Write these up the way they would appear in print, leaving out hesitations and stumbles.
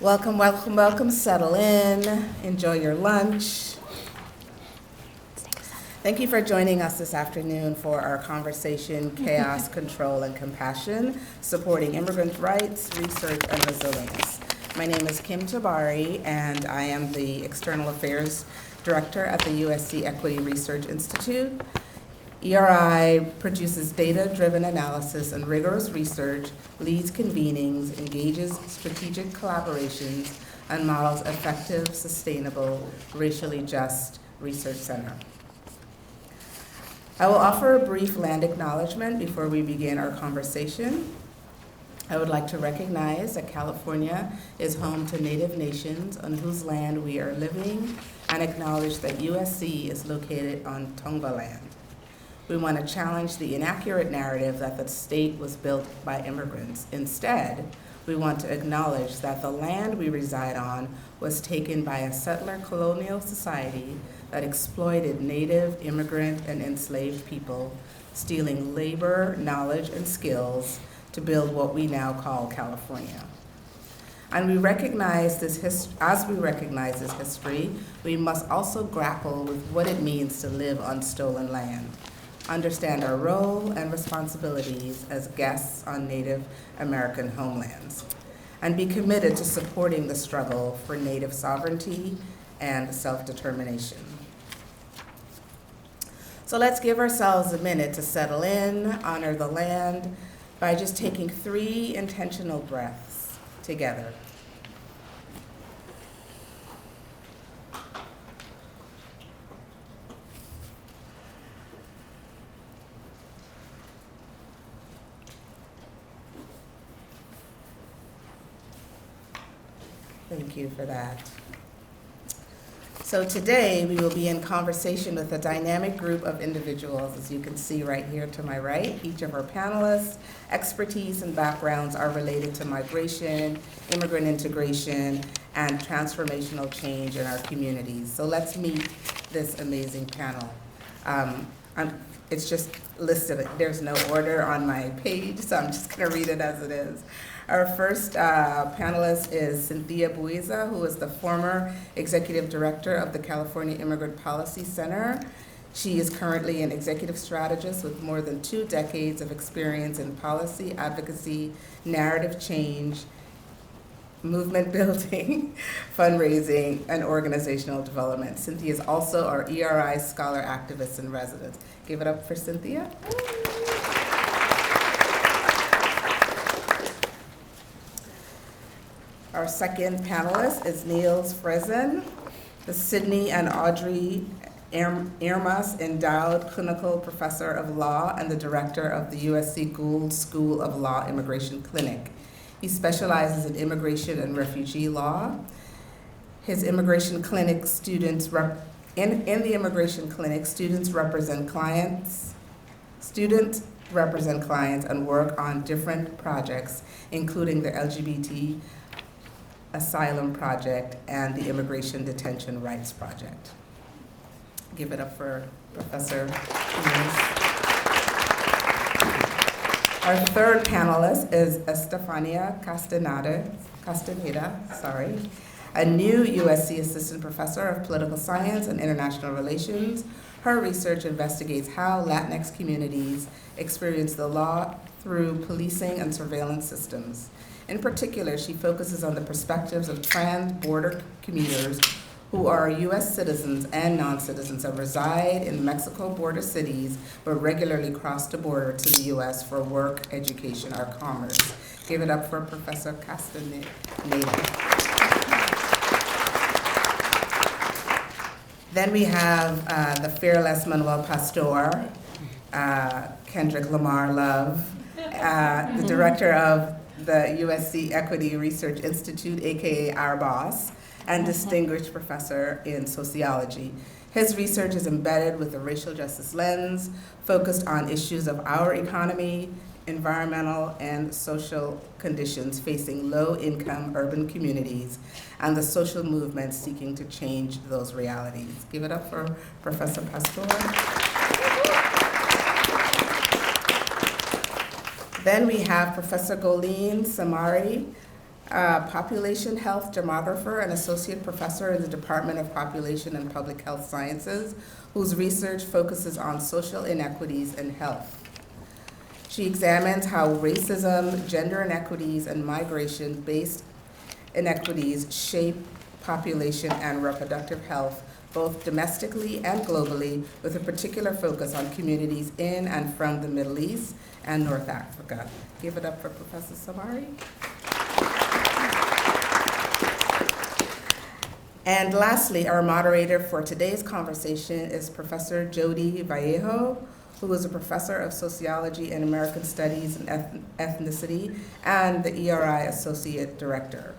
Welcome, welcome, welcome. Settle in. Enjoy your lunch. Thank you for joining us this afternoon for our conversation, Chaos, Control, and Compassion, Supporting Immigrant Rights, Research, and Resilience. My name is Kim Tabari, and I am the External Affairs Director at the USC Equity Research Institute. ERI produces data-driven analysis and rigorous research, leads convenings, engages strategic collaborations, and models effective, sustainable, racially just research center. I will offer a brief land acknowledgement before we begin our conversation. I would like to recognize that California is home to Native nations on whose land we are living, and acknowledge that USC is located on Tongva land. We want to challenge the inaccurate narrative that the state was built by immigrants. Instead, we want to acknowledge that the land we reside on was taken by a settler colonial society that exploited Native, immigrant, and enslaved people, stealing labor, knowledge, and skills to build what we now call California. And we recognize as we recognize this history, we must also grapple with what it means to live on stolen land, understand our role and responsibilities as guests on Native American homelands, and be committed to supporting the struggle for Native sovereignty and self-determination. So let's give ourselves a minute to settle in, honor the land, by just taking 3 intentional breaths together. Thank you for that. So today we will be in conversation with a dynamic group of individuals, as you can see right here to my right. Each of our panelists' expertise and backgrounds are related to migration, immigrant integration, and transformational change in our communities. So let's meet this amazing panel. It's just listed, there's no order on my page, so I'm just gonna read it as it is. Our first panelist is Cynthia Buiza, who is the former executive director of the California Immigrant Policy Center. She is currently an executive strategist with more than 2 decades of experience in policy, advocacy, narrative change, movement building, fundraising, and organizational development. Cynthia is also our ERI Scholar Activist in Residence. Give it up for Cynthia. Our second panelist is Niels Frenzen, the Sidney and Audrey Irmas Endowed Clinical Professor of Law and the Director of the USC Gould School of Law Immigration Clinic. He specializes in immigration and refugee law. His immigration clinic students in the immigration clinic, students represent clients and work on different projects, including the LGBT Asylum Project and the Immigration Detention Rights Project. Give it up for Professor Niels. Our third panelist is Estefania Castañeda, a new USC Assistant Professor of Political Science and International Relations. Her research investigates how Latinx communities experience the law through policing and surveillance systems. In particular, she focuses on the perspectives of trans-border commuters who are U.S. citizens and non-citizens that reside in Mexico border cities but regularly cross the border to the U.S. for work, education, or commerce. Give it up for Professor Castañeda. Then we have the fearless Manuel Pastor, Kendrick Lamar Love, the director of the USC Equity Research Institute, aka our boss, and distinguished professor in sociology. His research is embedded with a racial justice lens, focused on issues of our economy, environmental and social conditions facing low-income urban communities, and the social movements seeking to change those realities. Give it up for Professor Pastor. Then we have Professor Goleen Samari, population health demographer and associate professor in the Department of Population and Public Health Sciences, whose research focuses on social inequities in health. She examines how racism, gender inequities, and migration-based inequities shape population and reproductive health, both domestically and globally, with a particular focus on communities in and from the Middle East and North Africa. Give it up for Professor Samari. And lastly, our moderator for today's conversation is Professor Jody Vallejo, who is a professor of sociology and American studies and ethnicity and the ERI Associate Director.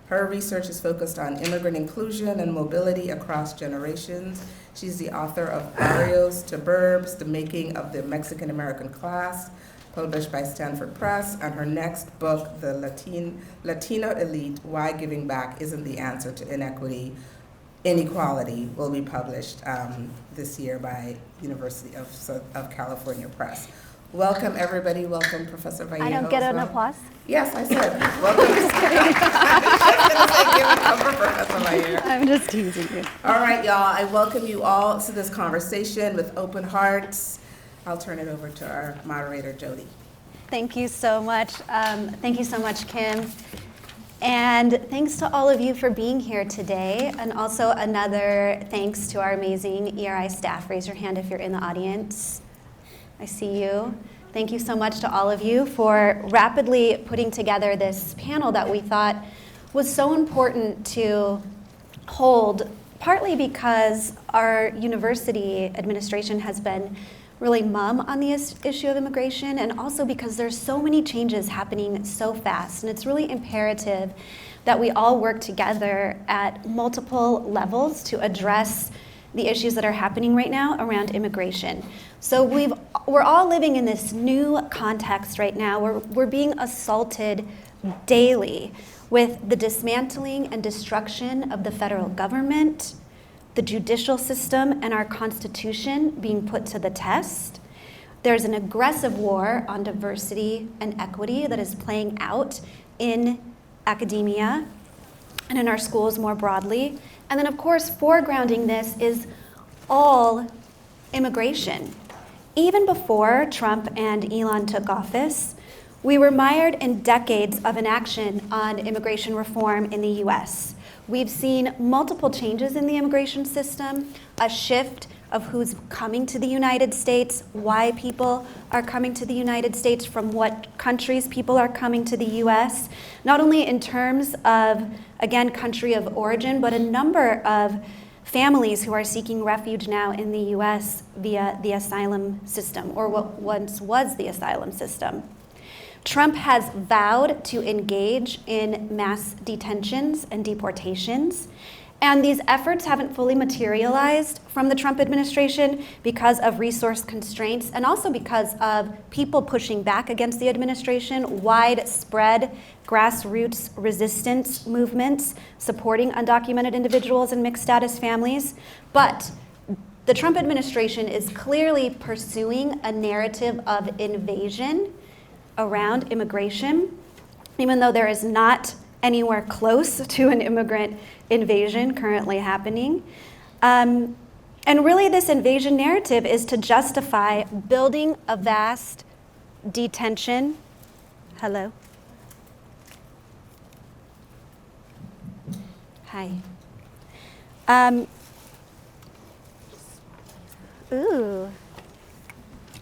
Her research is focused on immigrant inclusion and mobility across generations. She's the author of Barrios to Burbs, The Making of the Mexican American Class, published by Stanford Press, and her next book, The Latino Elite, Why Giving Back Isn't the Answer to Inequality, will be published this year by University of California Press. Welcome, everybody. Welcome, Professor Vallejo. I don't get an applause? Yes, I said. Welcome. I was just going to say, give it up for Professor Vallejo. I'm just teasing you. All right, y'all. I welcome you all to this conversation with open hearts. I'll turn it over to our moderator, Jody. Thank you so much. Thank you so much, Kim. And thanks to all of you for being here today. And also another thanks to our amazing ERI staff. Raise your hand if you're in the audience. I see you. Thank you so much to all of you for rapidly putting together this panel that we thought was so important to hold, partly because our university administration has been really mum on the issue of immigration, and also because there's so many changes happening so fast, and it's really imperative that we all work together at multiple levels to address the issues that are happening right now around immigration. So we're all living in this new context right now where we're being assaulted daily with the dismantling and destruction of the federal government, the judicial system, and our Constitution being put to the test. There's an aggressive war on diversity and equity that is playing out in academia and in our schools more broadly. And then, of course, foregrounding this is all immigration. Even before Trump and Elon took office, we were mired in decades of inaction on immigration reform in the US. We've seen multiple changes in the immigration system, a shift of who's coming to the United States, why people are coming to the United States, from what countries people are coming to the US, not only in terms of, again, country of origin, but a number of families who are seeking refuge now in the US via the asylum system, or what once was the asylum system. Trump has vowed to engage in mass detentions and deportations, and these efforts haven't fully materialized from the Trump administration because of resource constraints and also because of people pushing back against the administration, widespread grassroots resistance movements supporting undocumented individuals and mixed status families. But the Trump administration is clearly pursuing a narrative of invasion around immigration, even though there is not anywhere close to an immigrant invasion currently happening. And really this invasion narrative is to justify building a vast detention. Hello? Hi. Ooh,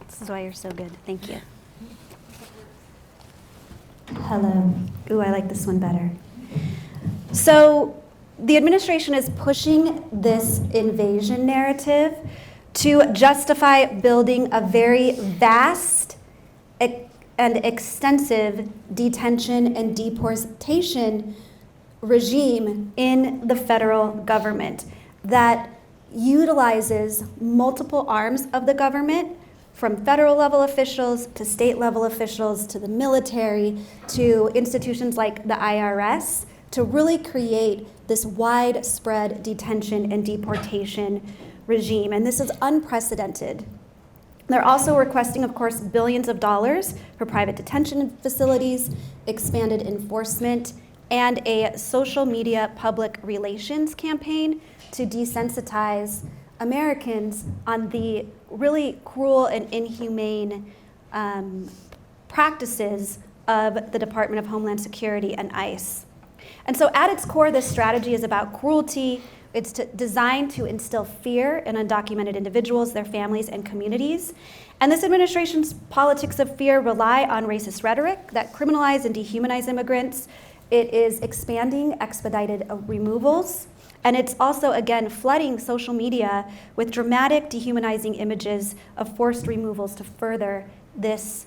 this is why you're so good, thank you. Hello. Ooh, I like this one better. So the administration is pushing this invasion narrative to justify building a very vast and extensive detention and deportation regime in the federal government that utilizes multiple arms of the government, from federal level officials to state level officials to the military to institutions like the IRS, to really create this widespread detention and deportation regime. And this is unprecedented. They're also requesting, of course, billions of dollars for private detention facilities, expanded enforcement, and a social media public relations campaign to desensitize Americans on the really cruel and inhumane practices of the Department of Homeland Security and ICE. And so at its core, this strategy is about cruelty. It's designed to instill fear in undocumented individuals, their families, and communities. And this administration's politics of fear rely on racist rhetoric that criminalize and dehumanize immigrants. It is expanding expedited removals. And it's also, again, flooding social media with dramatic dehumanizing images of forced removals to further this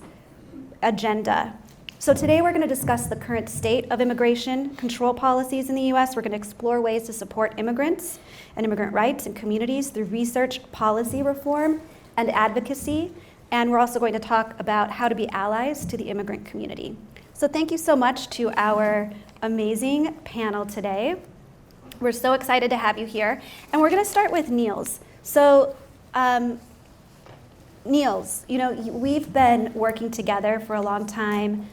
agenda. So today we're going to discuss the current state of immigration control policies in the US. We're going to explore ways to support immigrants and immigrant rights and communities through research, policy reform, and advocacy. And we're also going to talk about how to be allies to the immigrant community. So thank you so much to our amazing panel today. We're so excited to have you here. And we're going to start with Niels. So Niels, we've been working together for a long time.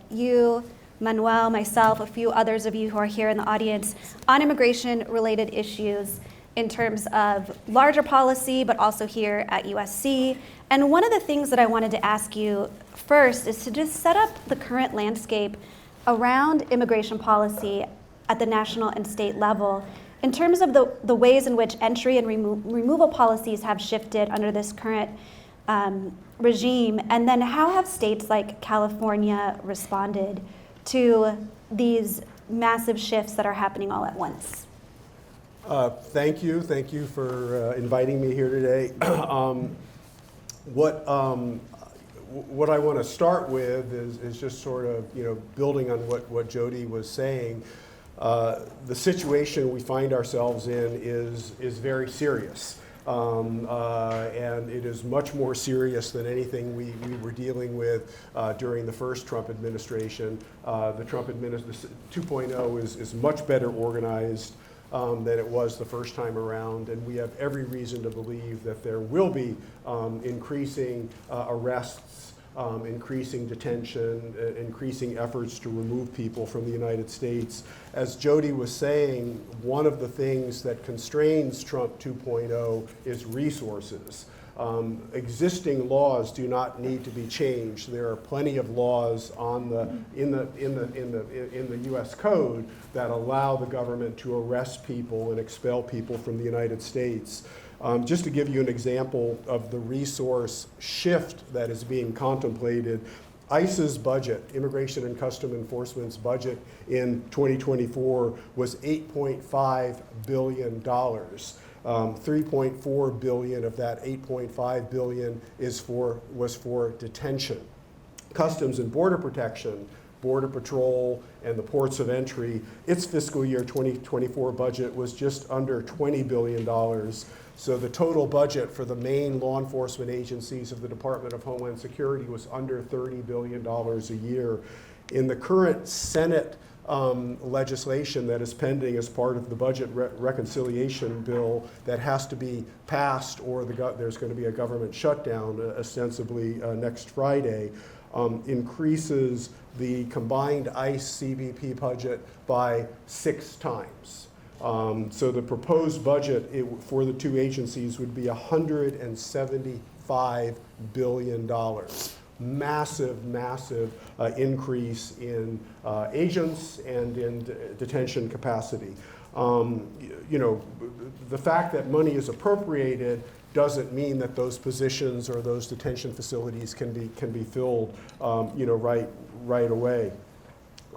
You, Manuel, myself, a few others of you who are here in the audience, on immigration-related issues in terms of larger policy, but also here at USC. And one of the things that I wanted to ask you first is to just set up the current landscape around immigration policy at the national and state level in terms of the ways in which entry and removal policies have shifted under this current regime, and then how have states like California responded to these massive shifts that are happening all at once? Thank you for inviting me here today. What I want to start with is just sort of building on what Jody was saying. The situation we find ourselves in is very serious. And it is much more serious than anything we were dealing with during the first Trump administration. The Trump administration 2.0 is much better organized than it was the first time around, and we have every reason to believe that there will be increasing arrests, increasing detention, increasing efforts to remove people from the United States. As Jody was saying, one of the things that constrains Trump 2.0 is resources. Existing laws do not need to be changed. There are plenty of laws in the U.S. Code that allow the government to arrest people and expel people from the United States. Just to give you an example of the resource shift that is being contemplated, ICE's budget, Immigration and Customs Enforcement's budget in 2024 was $8.5 billion. 3.4 billion of that 8.5 billion was for detention. Customs and Border Protection, Border Patrol, and the ports of entry, its fiscal year 2024 budget was just under $20 billion. So the total budget for the main law enforcement agencies of the Department of Homeland Security was under $30 billion a year. In the current Senate legislation that is pending as part of the budget reconciliation bill that has to be passed, or there's going to be a government shutdown ostensibly next Friday, increases the combined ICE CBP budget by 6 times. So the proposed budget for the two agencies would be $175 billion. Massive increase in agents and in detention capacity. The fact that money is appropriated doesn't mean that those positions or those detention facilities can be filled, right away.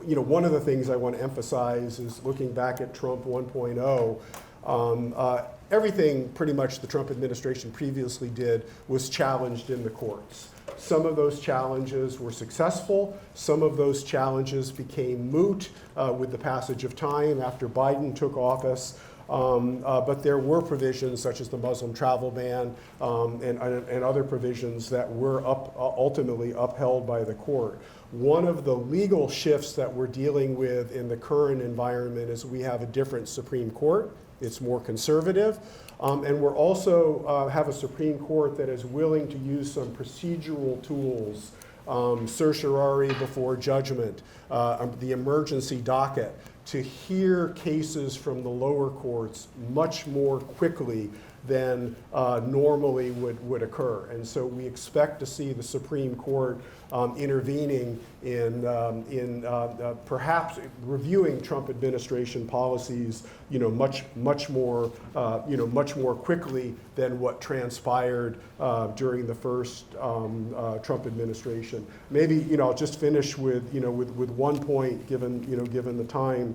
One of the things I want to emphasize is looking back at Trump 1.0. Everything pretty much the Trump administration previously did was challenged in the courts. Some of those challenges were successful. Some of those challenges became moot with the passage of time after Biden took office. But there were provisions such as the Muslim travel ban and other provisions that were ultimately upheld by the court. One of the legal shifts that we're dealing with in the current environment is we have a different Supreme Court. It's more conservative. And we're also have a Supreme Court that is willing to use some procedural tools certiorari before judgment, the emergency docket, to hear cases from the lower courts much more quickly than normally would occur. And so we expect to see the Supreme Court intervening in perhaps reviewing Trump administration policies, much more quickly than what transpired during the first Trump administration. Maybe I'll just finish with one point, given the time.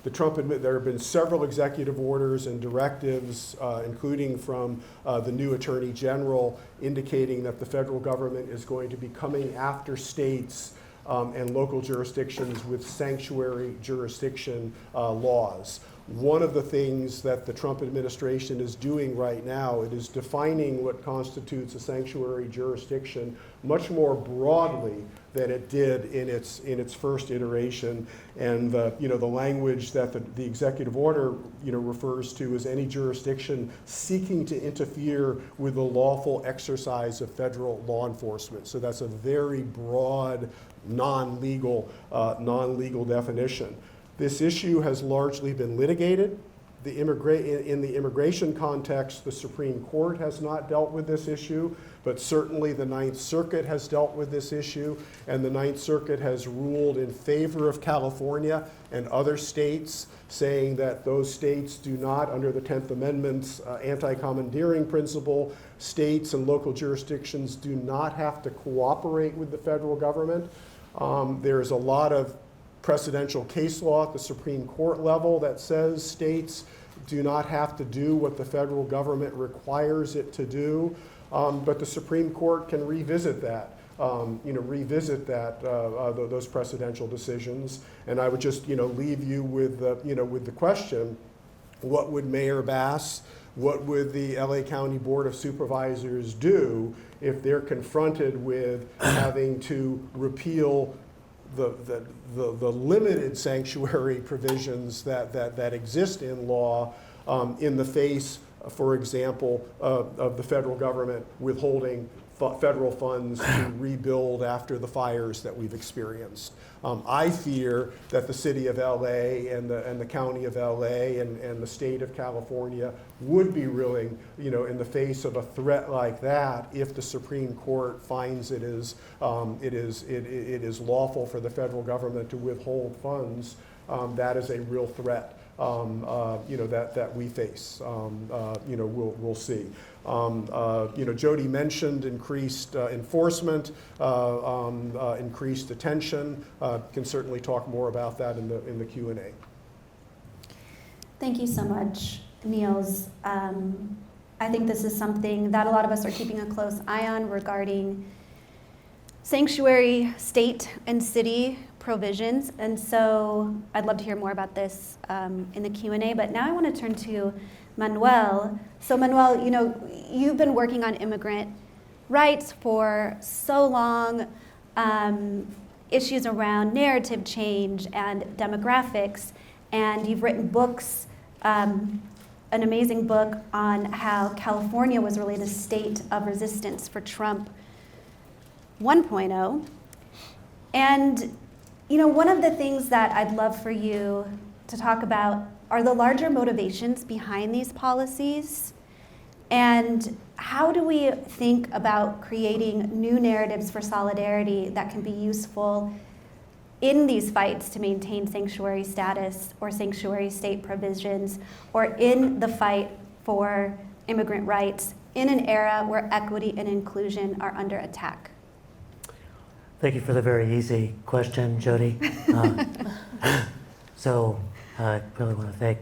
There have been several executive orders and directives, including from the new Attorney General, indicating that the federal government is going to be coming after states and local jurisdictions with sanctuary jurisdiction laws. One of the things that the Trump administration is doing right now, it is defining what constitutes a sanctuary jurisdiction much more broadly than it did in its first iteration. And the language that the executive order refers to is any jurisdiction seeking to interfere with the lawful exercise of federal law enforcement. So that's a very broad, non-legal definition. This issue has largely been litigated. In the immigration context, the Supreme Court has not dealt with this issue, but certainly the Ninth Circuit has dealt with this issue, and the Ninth Circuit has ruled in favor of California and other states, saying that those states do not, under the 10th Amendment's anti-commandeering principle, states and local jurisdictions do not have to cooperate with the federal government. There's a lot of precedential case law at the Supreme Court level that says states do not have to do what the federal government requires it to do, but the Supreme Court can revisit that, those precedential decisions. And I would just, leave you with the question: what would Mayor Bass, what would the LA County Board of Supervisors do if they're confronted with having to repeal the limited sanctuary provisions that exist in law in the face, for example, of the federal government withholding federal funds to rebuild after the fires that we've experienced? I fear that the city of LA and the county of LA and the state of California would be willing, in the face of a threat like that, if the Supreme Court finds it is lawful for the federal government to withhold funds. That is a real threat, that we face. We'll see. Jody mentioned increased enforcement, increased attention. Can certainly talk more about that in the Q&A. Thank you so much, Niels. I think this is something that a lot of us are keeping a close eye on regarding sanctuary state and city provisions. And so I'd love to hear more about this in the Q&A. But now I want to turn to Manuel. So Manuel, you've been working on immigrant rights for so long, issues around narrative change and demographics, and you've written books, an amazing book on how California was really the state of resistance for Trump 1.0. And one of the things that I'd love for you to talk about are the larger motivations behind these policies, and how do we think about creating new narratives for solidarity that can be useful in these fights to maintain sanctuary status or sanctuary state provisions, or in the fight for immigrant rights in an era where equity and inclusion are under attack? Thank you for the very easy question, Jody. So I really want to thank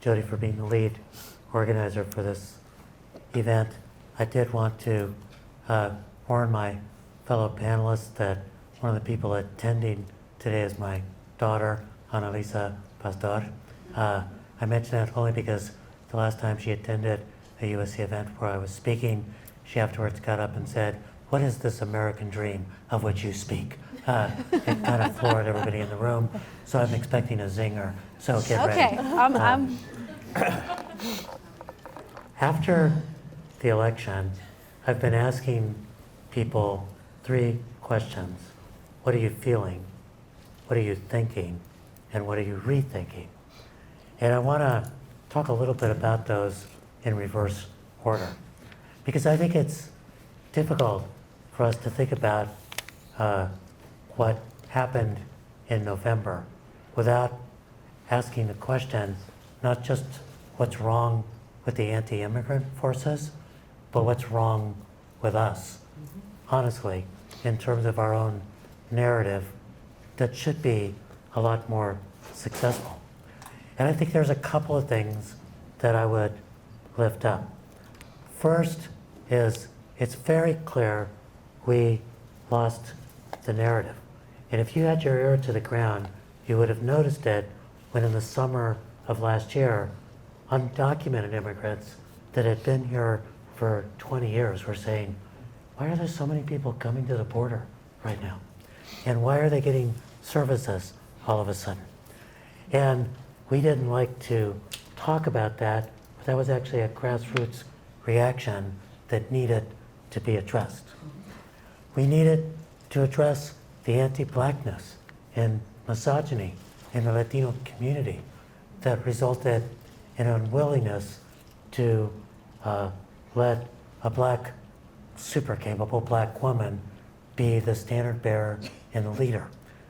Jody for being the lead organizer for this event. I did want to warn my fellow panelists that one of the people attending today is my daughter, Annalisa Pastor. I mention that only because the last time she attended a USC event where I was speaking, she afterwards got up and said, "What is this American dream of which you speak?" It kind of floored everybody in the room, so I'm expecting a zinger, so get ready. Okay. After the election, I've been asking people three questions. What are you feeling? What are you thinking? And what are you rethinking? And I want to talk a little bit about those in reverse order, because I think it's difficult for us to think about what happened in November without asking the question, not just what's wrong with the anti-immigrant forces, but what's wrong with us, honestly, in terms of our own narrative that should be a lot more successful. And I think there's a couple of things that I would lift up. First is it's very clear we lost the narrative. And if you had your ear to the ground, you would have noticed it when in the summer of last year, undocumented immigrants that had been here for 20 years were saying, why are there so many people coming to the border right now? And why are they getting services all of a sudden? And we didn't like to talk about that, but that was actually a grassroots reaction that needed to be addressed. We needed to address the anti-blackness and misogyny in the Latino community that resulted in an unwillingness to let a black, super capable black woman be the standard bearer and the leader.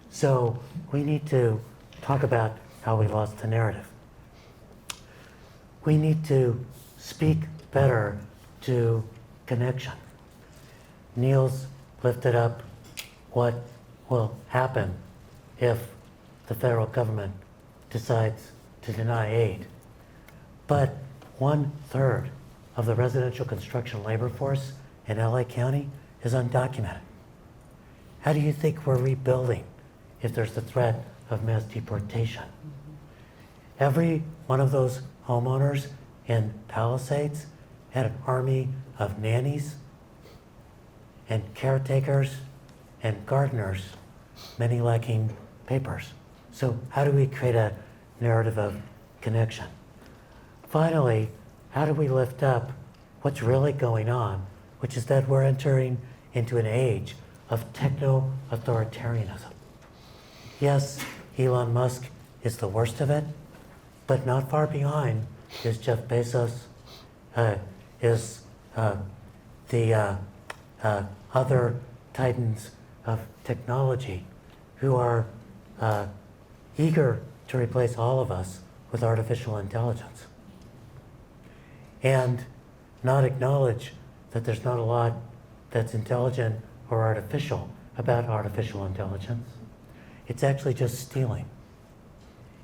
So we need to talk about how we lost the narrative. We need to speak better to connection. Niels lifted up what will happen if the federal government decides to deny aid. But 1/3 of the residential construction labor force in LA County is undocumented. How do you think we're rebuilding if there's the threat of mass deportation? Every one of those homeowners in Palisades had an army of nannies and caretakers and gardeners, many lacking papers. So how do we create a narrative of connection? Finally, how do we lift up what's really going on, which is that we're entering into an age of techno-authoritarianism. Yes, Elon Musk is the worst of it, but not far behind is Jeff Bezos, is the other titans of technology who are eager to replace all of us with artificial intelligence and not acknowledge that there's not a lot that's intelligent or artificial about artificial intelligence. It's actually just stealing.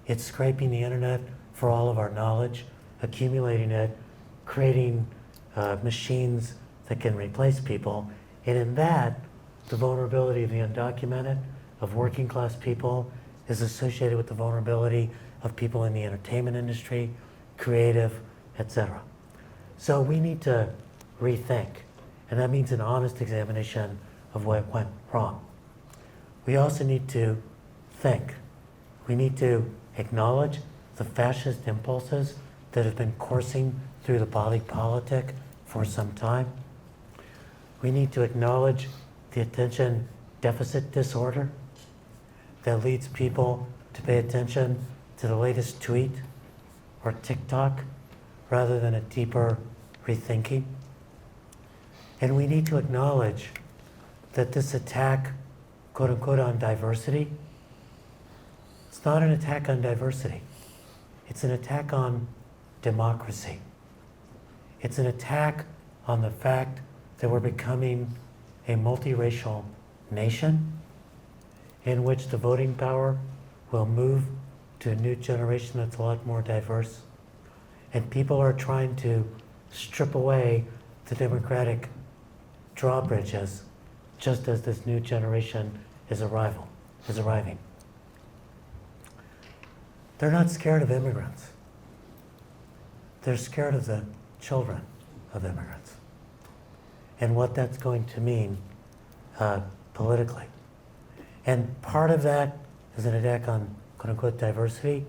It's scraping the internet for all of our knowledge, accumulating it, creating machines that can replace people. And in that, the vulnerability of the undocumented, of working class people, is associated with the vulnerability of people in the entertainment industry, creative, etc. So we need to rethink, and that means an honest examination of what went wrong. We also need to think. We need to acknowledge the fascist impulses that have been coursing through the body politic for some time. We need to acknowledge the attention deficit disorder that leads people to pay attention to the latest tweet or TikTok rather than a deeper rethinking. And we need to acknowledge that this attack, quote unquote, on diversity, it's not an attack on diversity. It's an attack on democracy. It's an attack on the fact that we're becoming a multiracial nation in which the voting power will move to a new generation that's a lot more diverse. And people are trying to strip away the democratic drawbridges just as this new generation is arriving. They're not scared of immigrants. They're scared of the children of immigrants and what that's going to mean politically. And part of that is an attack on quote unquote diversity.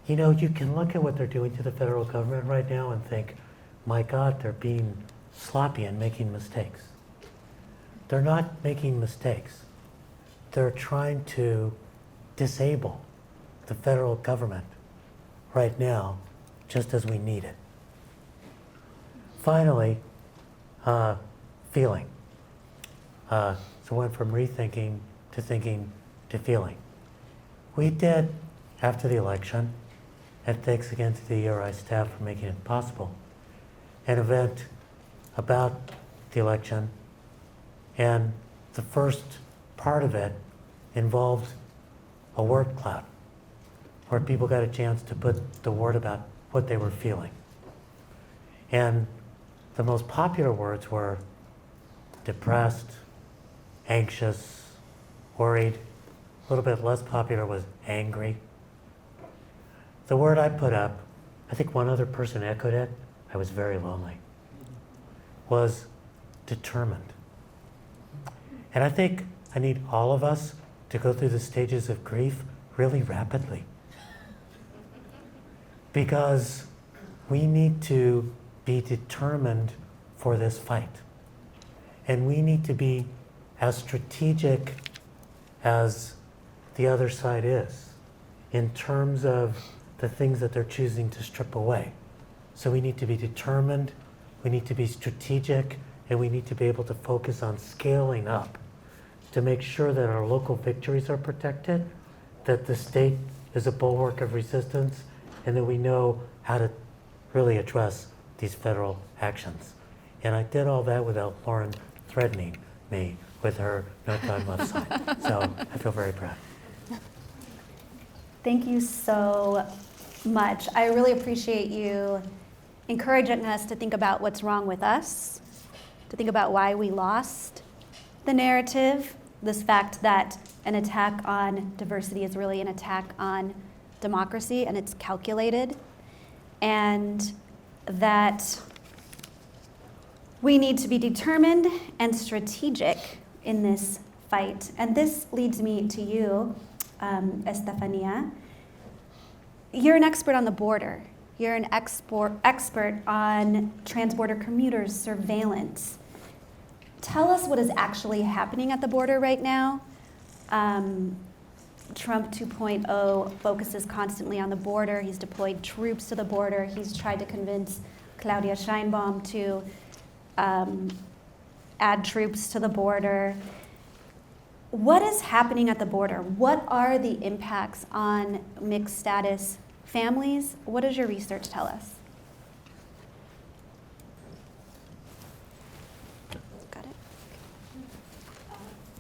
You know, you can look at what they're doing to the federal government right now and think, my God, they're being sloppy and making mistakes. they're not making mistakes. They're trying to disable the federal government right now, just as we need it. Finally, feeling. So went from rethinking to thinking to feeling. We did, after the election, and thanks again to the ERI staff for making it possible, an event about the election, and the first part of it involved a word cloud, where people got a chance to put the word about what they were feeling. And the most popular words were depressed, anxious, worried. A little bit less popular was angry. The word I put up, I think one other person echoed it, I was very lonely, was determined. And I think I need all of us to go through the stages of grief really rapidly. Because we need to be determined for this fight. And we need to be as strategic as the other side is in terms of the things that they're choosing to strip away. So we need to be determined, we need to be strategic, and we need to be able to focus on scaling up to make sure that our local victories are protected, that the state is a bulwark of resistance, and that we know how to really address these federal actions. And I did all that without Lauren threatening me with her no time left sign. So I feel very proud. Thank you so much. I really appreciate you encouraging us to think about what's wrong with us, to think about why we lost the narrative, this fact that an attack on diversity is really an attack on democracy, and it's calculated, and that we need to be determined and strategic in this fight. And this leads me to you, Estefania. You're an expert on the border. You're an expert on transborder commuters, surveillance. Tell us what is actually happening at the border right now. Trump 2.0 focuses constantly on the border. He's deployed troops to the border. He's tried to convince Claudia Sheinbaum to add troops to the border. What is happening at the border? What are the impacts on mixed status families? What does your research tell us? Got it.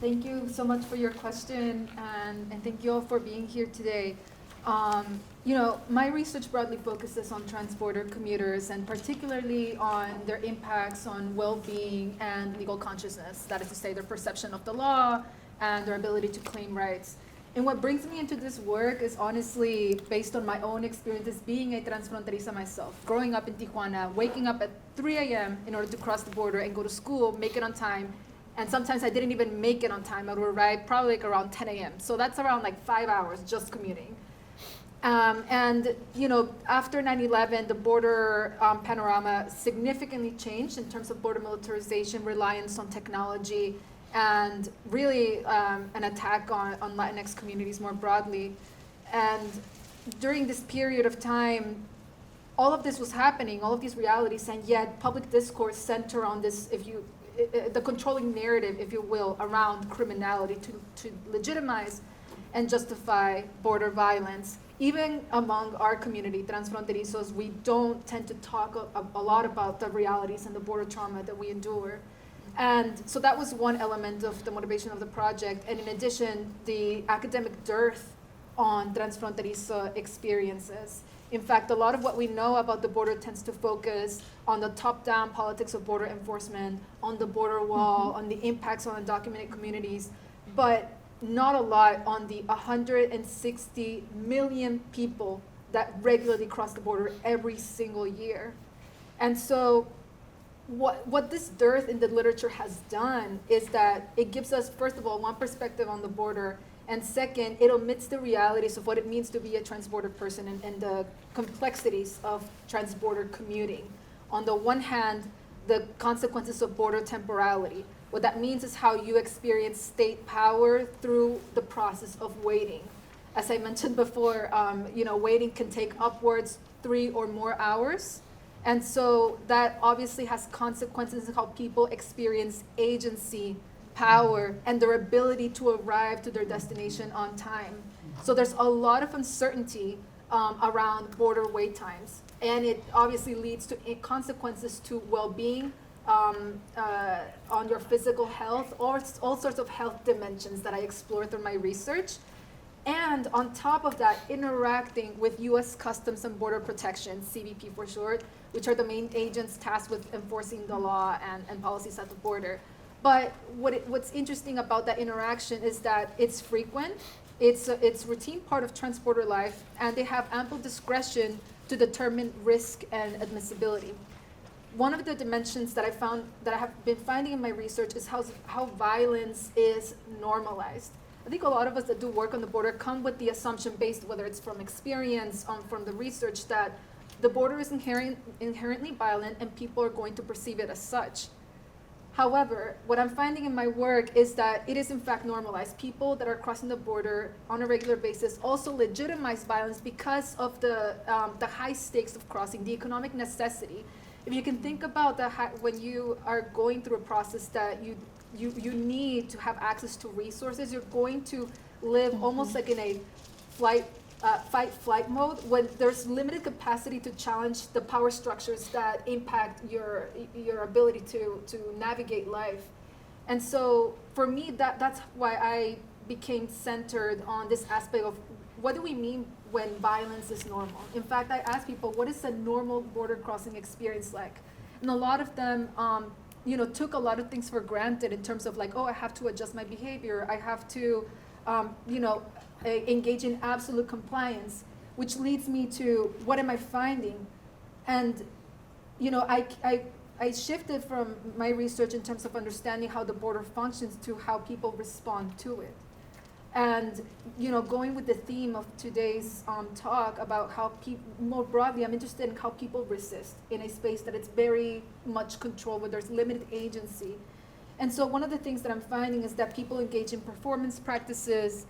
Thank you so much for your question, and thank you all for being here today. My research broadly focuses on transborder commuters, and particularly on their impacts on well-being and legal consciousness, that is to say, their perception of the law and their ability to claim rights. And what brings me into this work is honestly based on my own experiences being a transfronteriza myself, growing up in Tijuana, waking up at 3 a.m. in order to cross the border and go to school, make it on time. And sometimes I didn't even make it on time. I would arrive probably like around 10 a.m. So that's around like 5 hours just commuting. After 9/11, the border panorama significantly changed in terms of border militarization, reliance on technology, and really an attack on Latinx communities more broadly. And during this period of time, all of this was happening, all of these realities, and yet public discourse center on this, the controlling narrative, if you will, around criminality to legitimize and justify border violence. Even among our community, transfronterizos, we don't tend to talk a lot about the realities and the border trauma that we endure. And so that was one element of the motivation of the project. And in addition, the academic dearth on transfronterizo experiences. In fact, a lot of what we know about the border tends to focus on the top-down politics of border enforcement, on the border wall, on the impacts on undocumented communities, but not a lot on the 160 million people that regularly cross the border every single year. And so what this dearth in the literature has done is that it gives us, first of all, one perspective on the border, and second, it omits the realities of what it means to be a transborder person and the complexities of transborder commuting. On the one hand, the consequences of border temporality. What that means is how you experience state power through the process of waiting. As I mentioned before, waiting can take upwards 3 or more hours. And so that obviously has consequences in how people experience agency, power, and their ability to arrive to their destination on time. So there's a lot of uncertainty around border wait times. And it obviously leads to consequences to well-being, on your physical health, or all sorts of health dimensions that I explore through my research. And on top of that, interacting with U.S. Customs and Border Protection, CBP for short, which are the main agents tasked with enforcing the law and policies at the border. But what's interesting about that interaction is that it's frequent, it's routine part of transborder life, and they have ample discretion to determine risk and admissibility. One of the dimensions that I have been finding in my research is how violence is normalized. I think a lot of us that do work on the border come with the assumption based, whether it's from experience, from the research, that the border is inherently violent and people are going to perceive it as such. However, what I'm finding in my work is that it is in fact normalized. People that are crossing the border on a regular basis also legitimize violence because of the high stakes of crossing, the economic necessity. If you can think about when you are going through a process that you need to have access to resources, you're going to live almost like in a fight-flight mode when there's limited capacity to challenge the power structures that impact your ability to navigate life. And so for me, that's why I became centered on this aspect of what do we mean when violence is normal? In fact, I asked people, what is a normal border crossing experience like? And a lot of them took a lot of things for granted in terms of like, oh, I have to adjust my behavior. I have to, engage in absolute compliance, which leads me to what am I finding? And, I shifted from my research in terms of understanding how the border functions to how people respond to it. And, going with the theme of today's talk about how people, more broadly, I'm interested in how people resist in a space that it's very much controlled, where there's limited agency. And so one of the things that I'm finding is that people engage in performance practices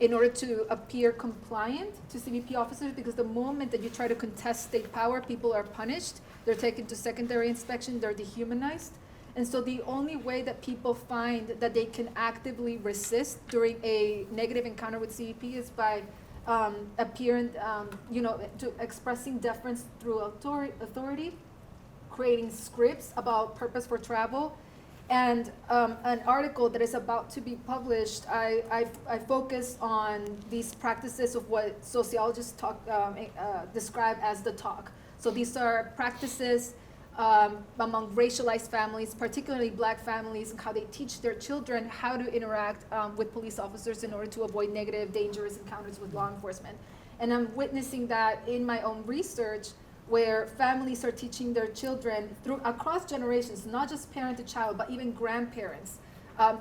in order to appear compliant to CBP officers, because the moment that you try to contest state power, people are punished, they're taken to secondary inspection, they're dehumanized. And so the only way that people find that they can actively resist during a negative encounter with CBP is by appearing, to expressing deference through authority, creating scripts about purpose for travel. And an article that is about to be published, I focus on these practices of what sociologists describe as the talk. So these are practices among racialized families, particularly Black families, and how they teach their children how to interact with police officers in order to avoid negative, dangerous encounters with law enforcement. And I'm witnessing that in my own research, where families are teaching their children across generations, not just parent to child, but even grandparents,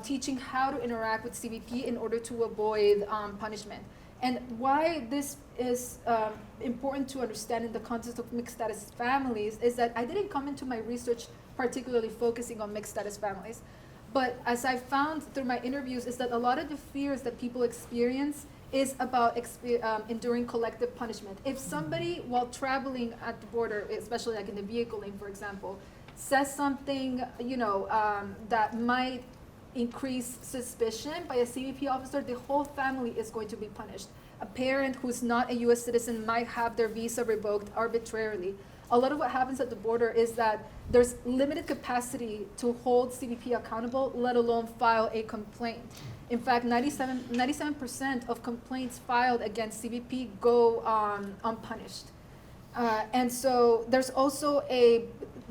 teaching how to interact with CBP in order to avoid punishment. And why this is important to understand in the context of mixed status families is that I didn't come into my research particularly focusing on mixed status families. But as I found through my interviews is that a lot of the fears that people experience is about enduring collective punishment. If somebody, while traveling at the border, especially like in the vehicle lane, for example, says something, that might increase suspicion by a CBP officer, the whole family is going to be punished. A parent who's not a U.S. citizen might have their visa revoked arbitrarily. A lot of what happens at the border is that there's limited capacity to hold CBP accountable, let alone file a complaint. In fact, 97% of complaints filed against CBP go unpunished. And so there's also a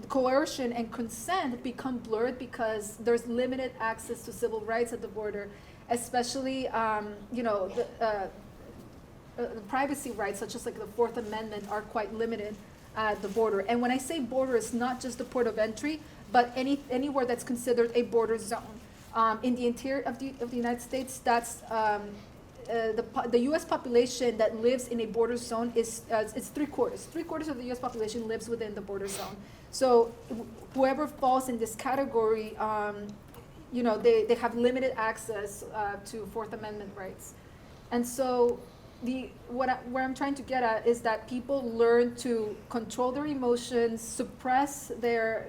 coercion and consent become blurred because there's limited access to civil rights at the border, especially the privacy rights, such as like the Fourth Amendment, are quite limited at the border. And when I say border, it's not just the port of entry, but anywhere that's considered a border zone. In the interior of the United States, that's the U.S. population that lives in a border zone is it's 3/4. 3/4 of the U.S. population lives within the border zone. So whoever falls in this category they have limited access to Fourth Amendment rights. And so where I'm trying to get at is that people learn to control their emotions, suppress their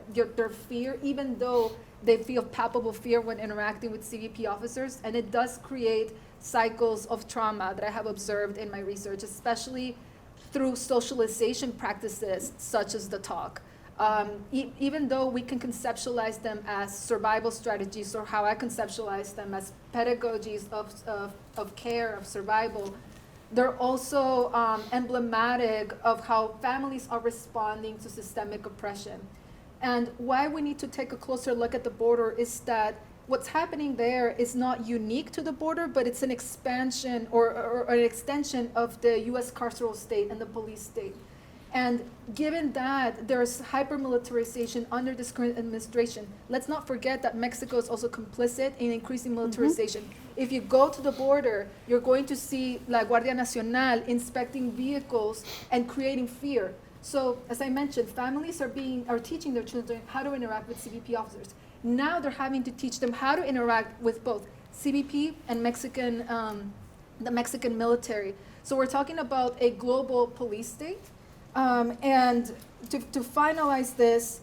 fear, even though they feel palpable fear when interacting with CBP officers. And it does create cycles of trauma that I have observed in my research, especially through socialization practices such as the talk. Even though we can conceptualize them as survival strategies, or how I conceptualize them as pedagogies of care, of survival, they're also emblematic of how families are responding to systemic oppression. And why we need to take a closer look at the border is that what's happening there is not unique to the border, but it's an expansion or an extension of the US carceral state and the police state. And given that there's hyper-militarization under this current administration, let's not forget that Mexico is also complicit in increasing militarization. If you go to the border, you're going to see La Guardia Nacional inspecting vehicles and creating fear. So, as I mentioned, families are teaching their children how to interact with CBP officers. Now they're having to teach them how to interact with both CBP and the Mexican military. So we're talking about a global police state. And to finalize this,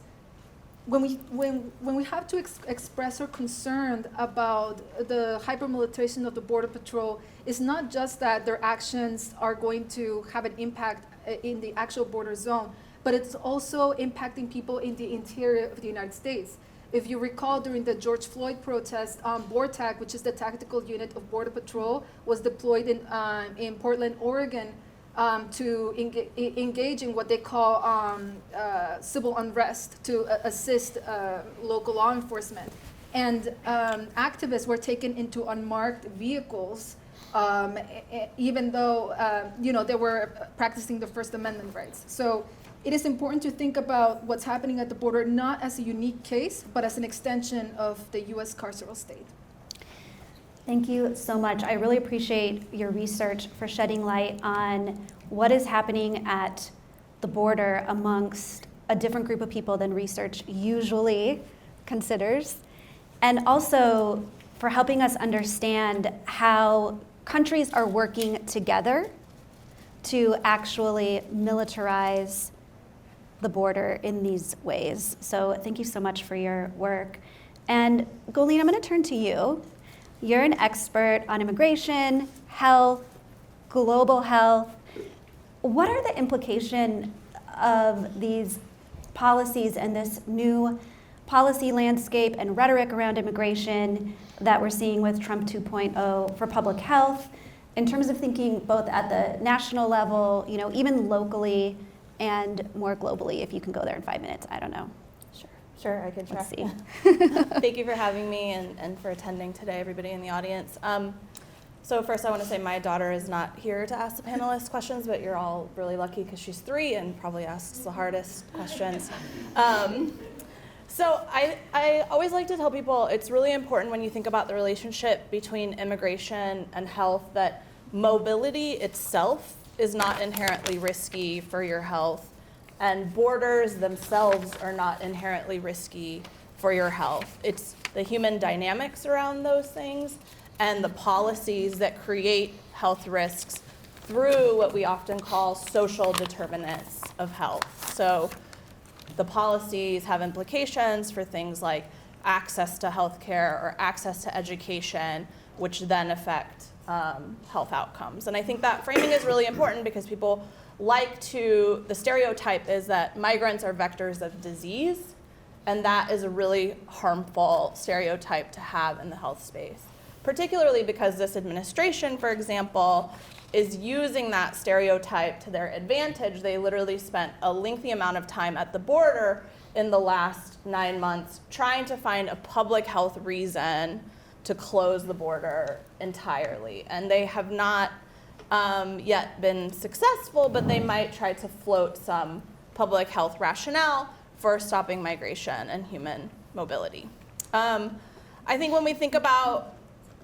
when we have to express our concern about the hypermilitarization of the Border Patrol, it's not just that their actions are going to have an impact in the actual border zone, but it's also impacting people in the interior of the United States. If you recall, during the George Floyd protest, BORTAC, which is the tactical unit of Border Patrol, was deployed in Portland, Oregon, to engage in what they call civil unrest, to assist local law enforcement. And activists were taken into unmarked vehicles, even though they were practicing the First Amendment rights. So it is important to think about what's happening at the border not as a unique case, but as an extension of the U.S. carceral state. Thank you so much. I really appreciate your research for shedding light on what is happening at the border amongst a different group of people than research usually considers, and also for helping us understand how countries are working together to actually militarize the border in these ways. So thank you so much for your work. And Goleen, I'm going to turn to you. You're an expert on immigration, health, global health. What are the implications of these policies and this new policy landscape and rhetoric around immigration that we're seeing with Trump 2.0 for public health, in terms of thinking both at the national level, even locally, and more globally? If you can go there in 5 minutes, I don't know. Sure, I can try. Let's see. Thank you for having me and for attending today, everybody in the audience. So first I want to say my daughter is not here to ask the panelists questions, but you're all really lucky because she's 3 and probably asks the hardest questions. So I always like to tell people it's really important when you think about the relationship between immigration and health that mobility itself is not inherently risky for your health, and borders themselves are not inherently risky for your health. It's the human dynamics around those things and the policies that create health risks through what we often call social determinants of health. So the policies have implications for things like access to healthcare or access to education, which then affect health outcomes. And I think that framing is really important because people the stereotype is that migrants are vectors of disease, and that is a really harmful stereotype to have in the health space, particularly because this administration, for example, is using that stereotype to their advantage. They literally spent a lengthy amount of time at the border in the last 9 months trying to find a public health reason to close the border entirely. And they have not yet been successful, but they might try to float some public health rationale for stopping migration and human mobility. I think when we think about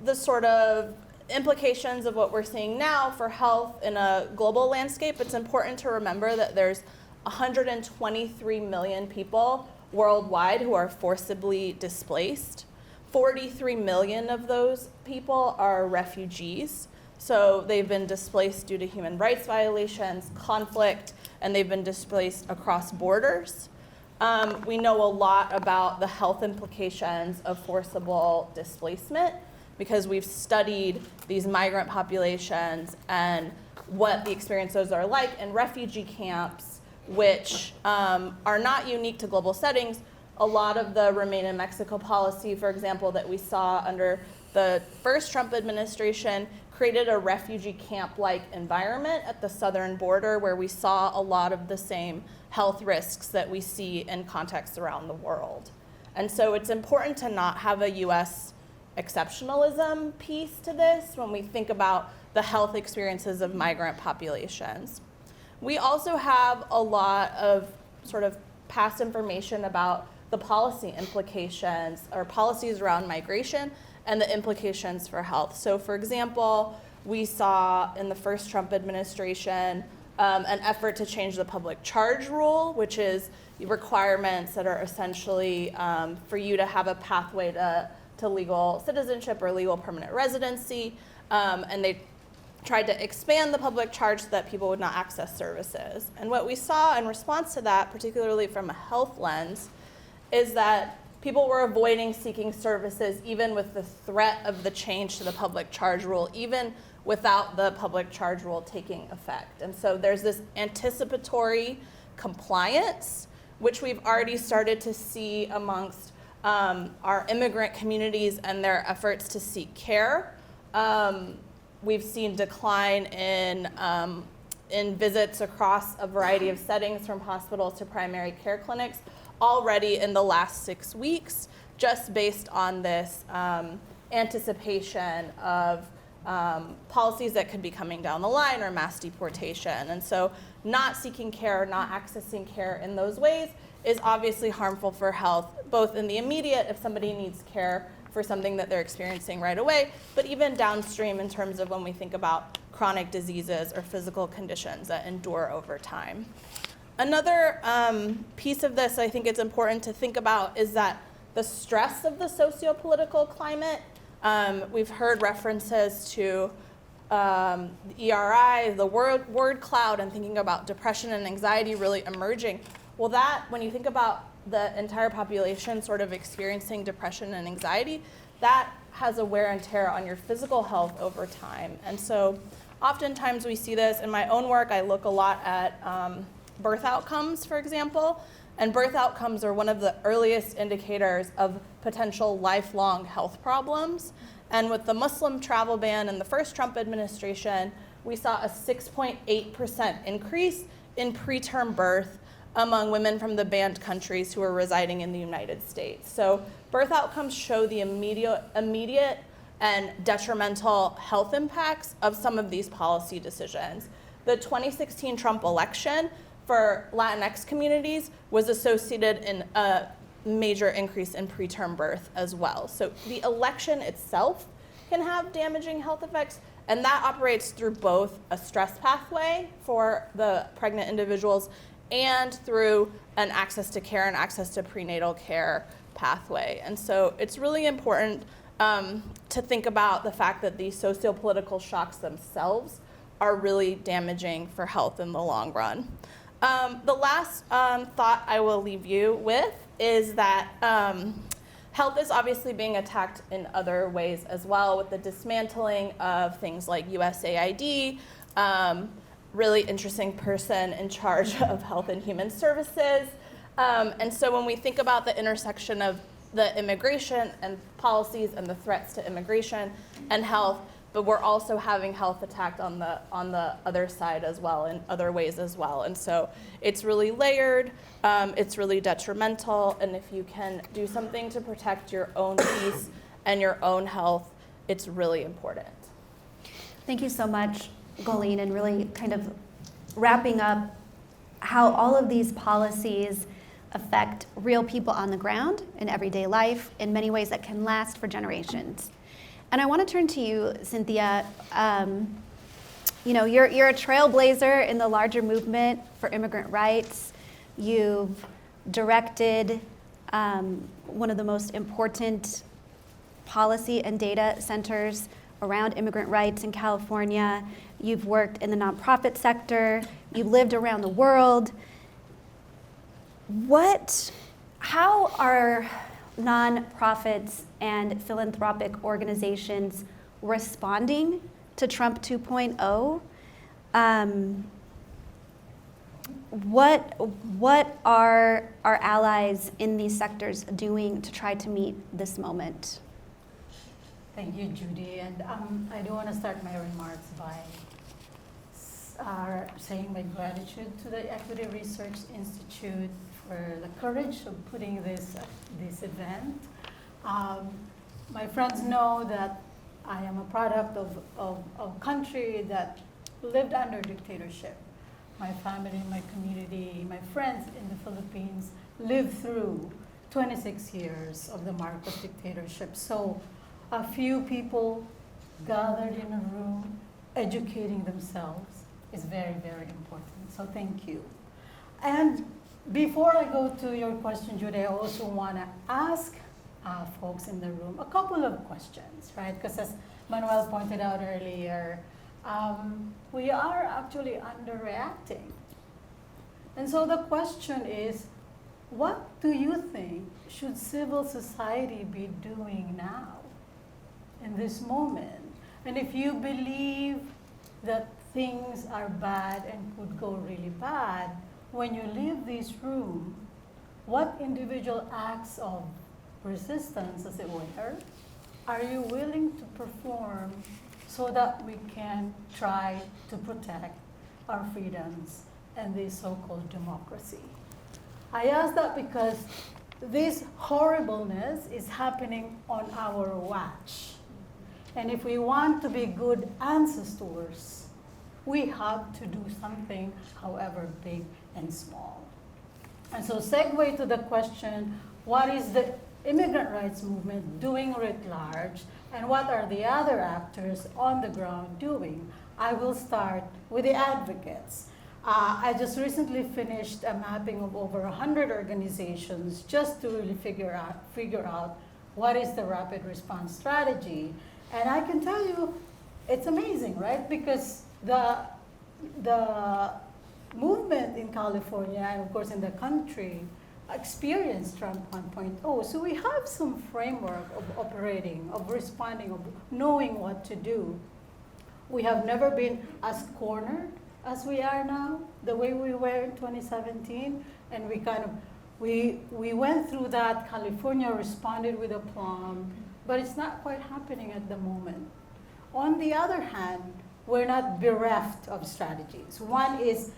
the sort of implications of what we're seeing now for health in a global landscape, it's important to remember that there's 123 million people worldwide who are forcibly displaced. 43 million of those people are refugees. So they've been displaced due to human rights violations, conflict, and they've been displaced across borders. We know a lot about the health implications of forcible displacement because we've studied these migrant populations and what the experiences are like in refugee camps, which are not unique to global settings. A lot of the Remain in Mexico policy, for example, that we saw under the first Trump administration created a refugee camp-like environment at the southern border where we saw a lot of the same health risks that we see in contexts around the world. And so it's important to not have a US exceptionalism piece to this when we think about the health experiences of migrant populations. We also have a lot of sort of past information about the policy implications or policies around migration and the implications for health. So for example, we saw in the first Trump administration an effort to change the public charge rule, which is requirements that are essentially for you to have a pathway to legal citizenship or legal permanent residency. And they tried to expand the public charge so that people would not access services. And what we saw in response to that, particularly from a health lens, is that people were avoiding seeking services even with the threat of the change to the public charge rule, even without the public charge rule taking effect. And so there's this anticipatory compliance, which we've already started to see amongst our immigrant communities and their efforts to seek care. We've seen decline in visits across a variety of settings from hospitals to primary care clinics already in the last 6 weeks, just based on this anticipation of policies that could be coming down the line or mass deportation. And so not seeking care, not accessing care in those ways is obviously harmful for health, both in the immediate if somebody needs care for something that they're experiencing right away, but even downstream in terms of when we think about chronic diseases or physical conditions that endure over time. Another piece of this I think it's important to think about is that the stress of the socio-political climate, we've heard references to the ERI, the word cloud, and thinking about depression and anxiety really emerging. Well, that, when you think about the entire population sort of experiencing depression and anxiety, that has a wear and tear on your physical health over time. And so oftentimes we see this in my own work. I look a lot at birth outcomes, for example, and birth outcomes are one of the earliest indicators of potential lifelong health problems. And with the Muslim travel ban in the first Trump administration, we saw a 6.8% increase in preterm birth among women from the banned countries who are residing in the United States. So birth outcomes show the immediate and detrimental health impacts of some of these policy decisions. The 2016 Trump election for Latinx communities was associated in a major increase in preterm birth as well. So the election itself can have damaging health effects, and that operates through both a stress pathway for the pregnant individuals and through an access to care and access to prenatal care pathway. And so it's really important to think about the fact that these socio-political shocks themselves are really damaging for health in the long run. The last thought I will leave you with is that health is obviously being attacked in other ways as well, with the dismantling of things like USAID, really interesting person in charge of Health and Human Services. And so when we think about the intersection of the immigration and policies and the threats to immigration and health, but we're also having health attacked on the other side as well, in other ways as well. And so it's really layered, it's really detrimental, and if you can do something to protect your own peace and your own health, it's really important. Thank you so much, Goleen, and really kind of wrapping up how all of these policies affect real people on the ground in everyday life in many ways that can last for generations. And I want to turn to you, Cynthia. You're a trailblazer in the larger movement for immigrant rights. You've directed one of the most important policy and data centers around immigrant rights in California. You've worked in the nonprofit sector. You've lived around the world. How are nonprofits and philanthropic organizations responding to Trump 2.0? What are our allies in these sectors doing to try to meet this moment? Thank you, Judy. And I do want to start my remarks by saying my gratitude to the Equity Research Institute for the courage of putting this event. My friends know that I am a product of a country that lived under dictatorship. My family, my community, my friends in the Philippines lived through 26 years of the Marcos dictatorship. So a few people gathered in a room educating themselves is very, very important. So thank you. And before I go to your question, Judy, I also want to ask folks in the room a couple of questions, right? Because as Manuel pointed out earlier, we are actually underreacting. And so the question is, what do you think should civil society be doing now in this moment? And if you believe that things are bad and could go really bad, when you leave this room, what individual acts of resistance, as it were, are you willing to perform so that we can try to protect our freedoms and this so-called democracy? I ask that because this horribleness is happening on our watch. And if we want to be good ancestors, we have to do something, however big and small. And so segue to the question, what is the immigrant rights movement doing writ large, and what are the other actors on the ground doing? I will start with the advocates. I just recently finished a mapping of over 100 organizations just to really figure out what is the rapid response strategy. And I can tell you, it's amazing, right? Because the movement in California and of course in the country experienced Trump 1.0. So we have some framework of operating, of responding, of knowing what to do. We have never been as cornered as we are now, the way we were in 2017. And we went through that. California responded with aplomb, but it's not quite happening at the moment. On the other hand, we're not bereft of strategies. One is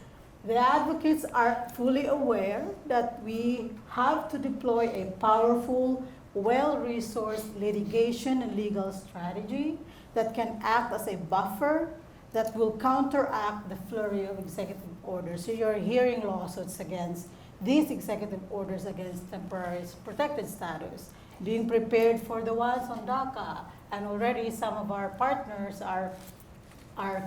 the advocates are fully aware that we have to deploy a powerful, well-resourced litigation and legal strategy that can act as a buffer that will counteract the flurry of executive orders. So you're hearing lawsuits against these executive orders against temporary protected status, being prepared for the ones on DACA, and already some of our partners are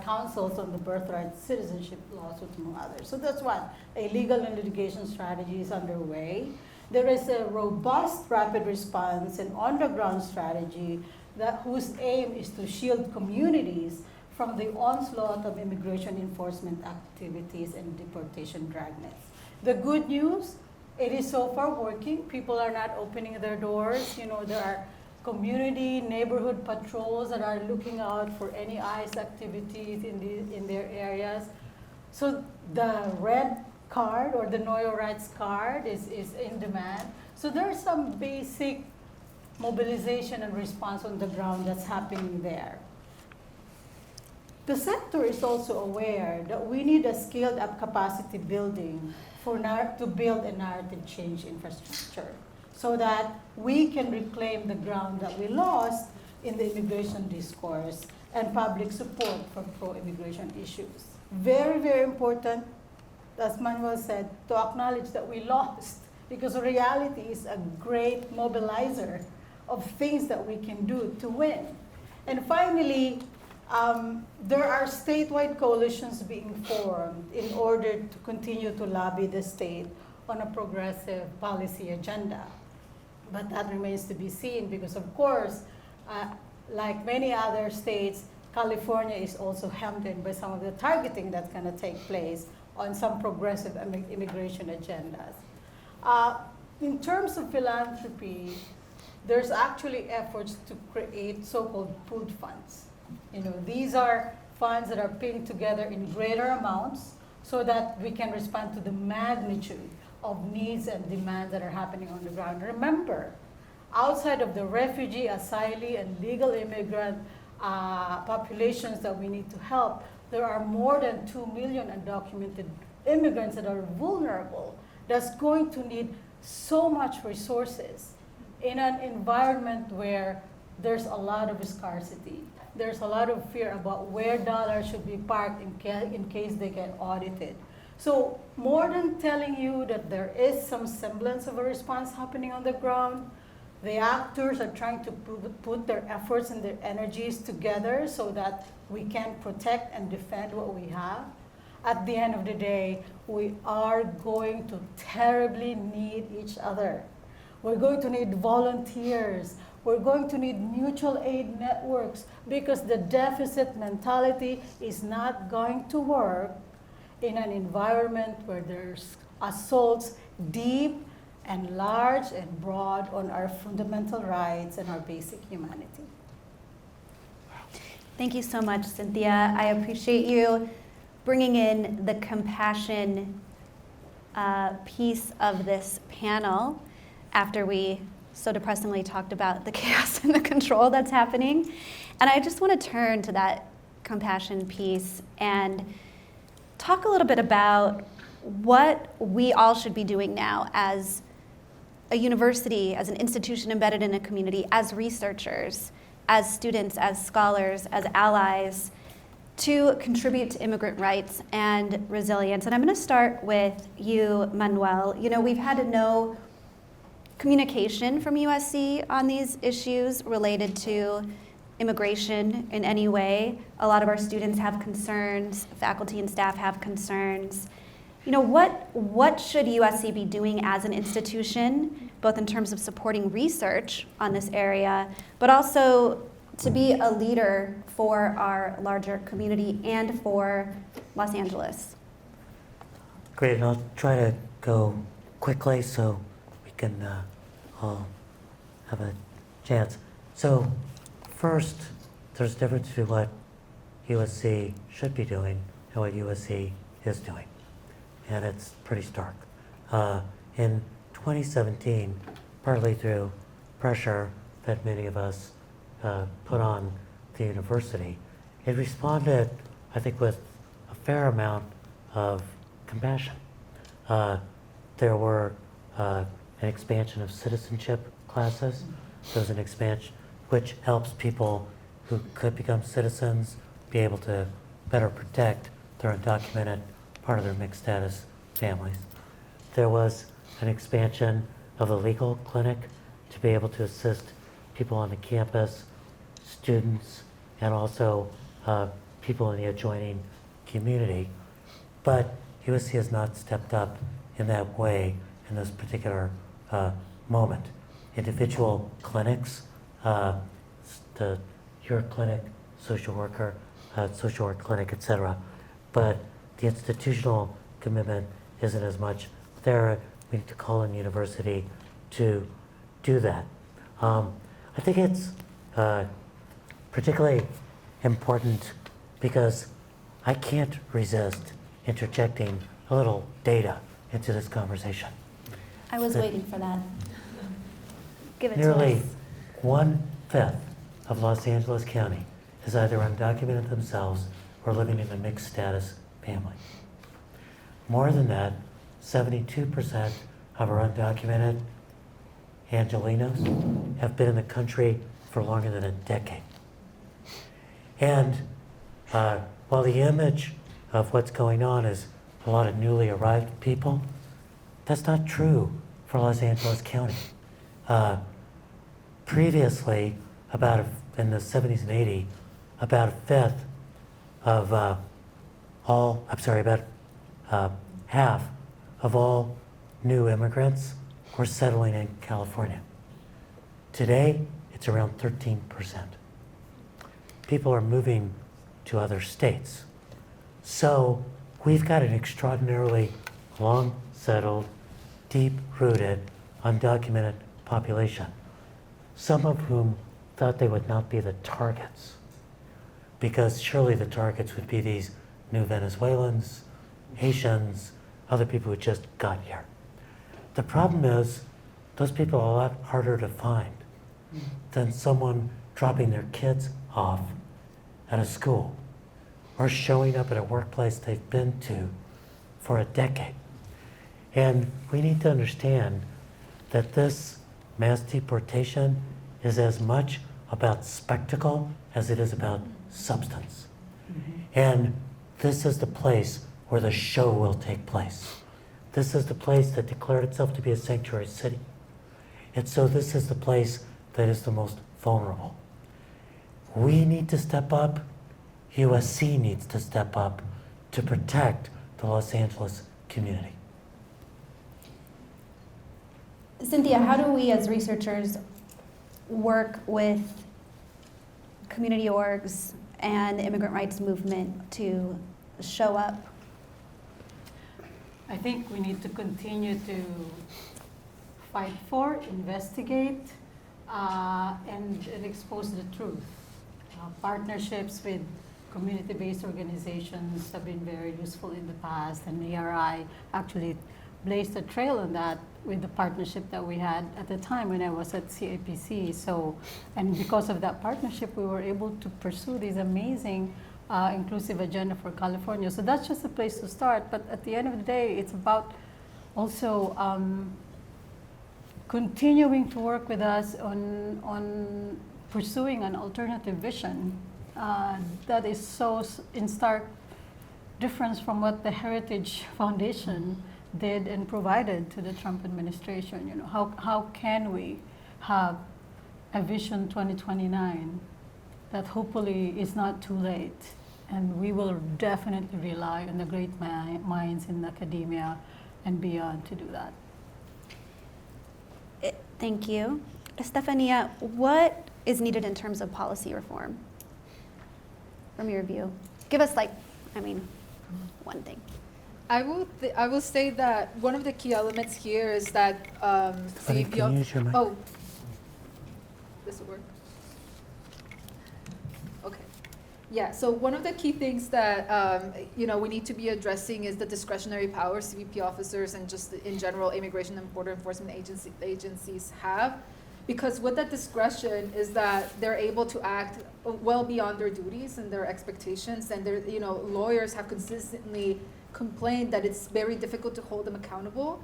counsels on the birthright citizenship lawsuits, among others. So that's one. A legal and litigation strategy is underway. There is a robust rapid response and on-the-ground strategy whose aim is to shield communities from the onslaught of immigration enforcement activities and deportation dragnets. The good news, it is so far working. People are not opening their doors. You know, there are community neighborhood patrols that are looking out for any ICE activities in their areas. So the red card or the Know Your Rights card is in demand. So there's some basic mobilization and response on the ground that's happening there. The sector is also aware that we need a scaled up capacity building to build a narrative change infrastructure, so that we can reclaim the ground that we lost in the immigration discourse and public support for pro-immigration issues. Very, very important, as Manuel said, to acknowledge that we lost, because reality is a great mobilizer of things that we can do to win. And finally, there are statewide coalitions being formed in order to continue to lobby the state on a progressive policy agenda. But that remains to be seen because, of course, like many other states, California is also hemmed in by some of the targeting that's going to take place on some progressive immigration agendas. In terms of philanthropy, there's actually efforts to create so-called pooled funds. These are funds that are being together in greater amounts so that we can respond to the magnitude of needs and demands that are happening on the ground. Remember, outside of the refugee, asylee, and legal immigrant populations that we need to help, there are more than 2 million undocumented immigrants that are vulnerable, that's going to need so much resources in an environment where there's a lot of scarcity. There's a lot of fear about where dollars should be parked in case they get audited. So more than telling you that there is some semblance of a response happening on the ground, the actors are trying to put their efforts and their energies together so that we can protect and defend what we have. At the end of the day, we are going to terribly need each other. We're going to need volunteers. We're going to need mutual aid networks because the deficit mentality is not going to work in an environment where there's assaults deep and large and broad on our fundamental rights and our basic humanity. Thank you so much, Cynthia. I appreciate you bringing in the compassion piece of this panel after we so depressingly talked about the chaos and the control that's happening. And I just want to turn to that compassion piece and talk a little bit about what we all should be doing now as a university, as an institution embedded in a community, as researchers, as students, as scholars, as allies, to contribute to immigrant rights and resilience. And I'm going to start with you, Manuel. We've had no communication from USC on these issues related to immigration in any way. A lot of our students have concerns, faculty and staff have concerns. What should USC be doing as an institution, both in terms of supporting research on this area, but also to be a leader for our larger community and for Los Angeles? Great, and I'll try to go quickly so we can all have a chance. So first, there's a difference between what USC should be doing and what USC is doing. And it's pretty stark. In 2017, partly through pressure that many of us put on the university, it responded, I think, with a fair amount of compassion. There were an expansion of citizenship classes. There was an expansion which helps people who could become citizens be able to better protect their undocumented part of their mixed status families. There was an expansion of the legal clinic to be able to assist people on the campus, students, and also people in the adjoining community. But USC has not stepped up in that way in this particular moment. Individual clinics, your clinic, social work clinic, etc. But the institutional commitment isn't as much there. We need to call on the university to do that. I think it's particularly important because I can't resist interjecting a little data into this conversation. I was waiting for that. Give it to Nearly us. 1/5 of Los Angeles County is either undocumented themselves or living in a mixed status family. More than that, 72% of our undocumented Angelenos have been in the country for longer than a decade. And while the image of what's going on is a lot of newly arrived people, that's not true for Los Angeles County. Previously, in the 70s and 80s, about a fifth of half of all new immigrants were settling in California. Today, it's around 13%. People are moving to other states. So we've got an extraordinarily long settled, deep-rooted, undocumented population, some of whom thought they would not be the targets, because surely the targets would be these new Venezuelans, Haitians, other people who just got here. The problem is those people are a lot harder to find than someone dropping their kids off at a school or showing up at a workplace they've been to for a decade. And we need to understand that this mass deportation is as much about spectacle as it is about substance. And this is the place where the show will take place. This is the place that declared itself to be a sanctuary city. And so this is the place that is the most vulnerable. We need to step up. USC needs to step up to protect the Los Angeles community. Cynthia, how do we as researchers work with community orgs and the immigrant rights movement to show up? I think we need to continue to fight for, investigate, and expose the truth. Partnerships with community-based organizations have been very useful in the past, and ARI actually blazed a trail on that with the partnership that we had at the time when I was at CAPC. So, and because of that partnership, we were able to pursue this amazing inclusive agenda for California. So that's just a place to start. But at the end of the day, it's about also continuing to work with us on pursuing an alternative vision that is so in stark difference from what the Heritage Foundation did and provided to the Trump administration. You know, how can we have a vision 2029 that hopefully is not too late, and we will definitely rely on the great minds in academia and beyond to do that. Thank you. Estefania, what is needed in terms of policy reform from your view? Give us one thing. I will say that one of the key elements here is that Funny, can you use your mic? oh, this will work. Okay, yeah. So one of the key things that we need to be addressing is the discretionary powers CBP officers and just in general immigration and border enforcement agencies have. Because with that discretion is that they're able to act well beyond their duties and their expectations, and lawyers have consistently complained that it's very difficult to hold them accountable.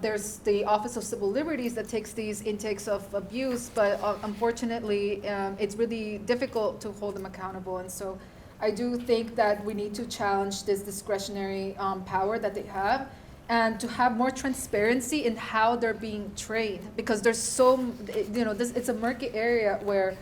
There's the Office of Civil Liberties that takes these intakes of abuse, but unfortunately, it's really difficult to hold them accountable. And so I do think that we need to challenge this discretionary power that they have, and to have more transparency in how they're being trained, because there's it's a murky area where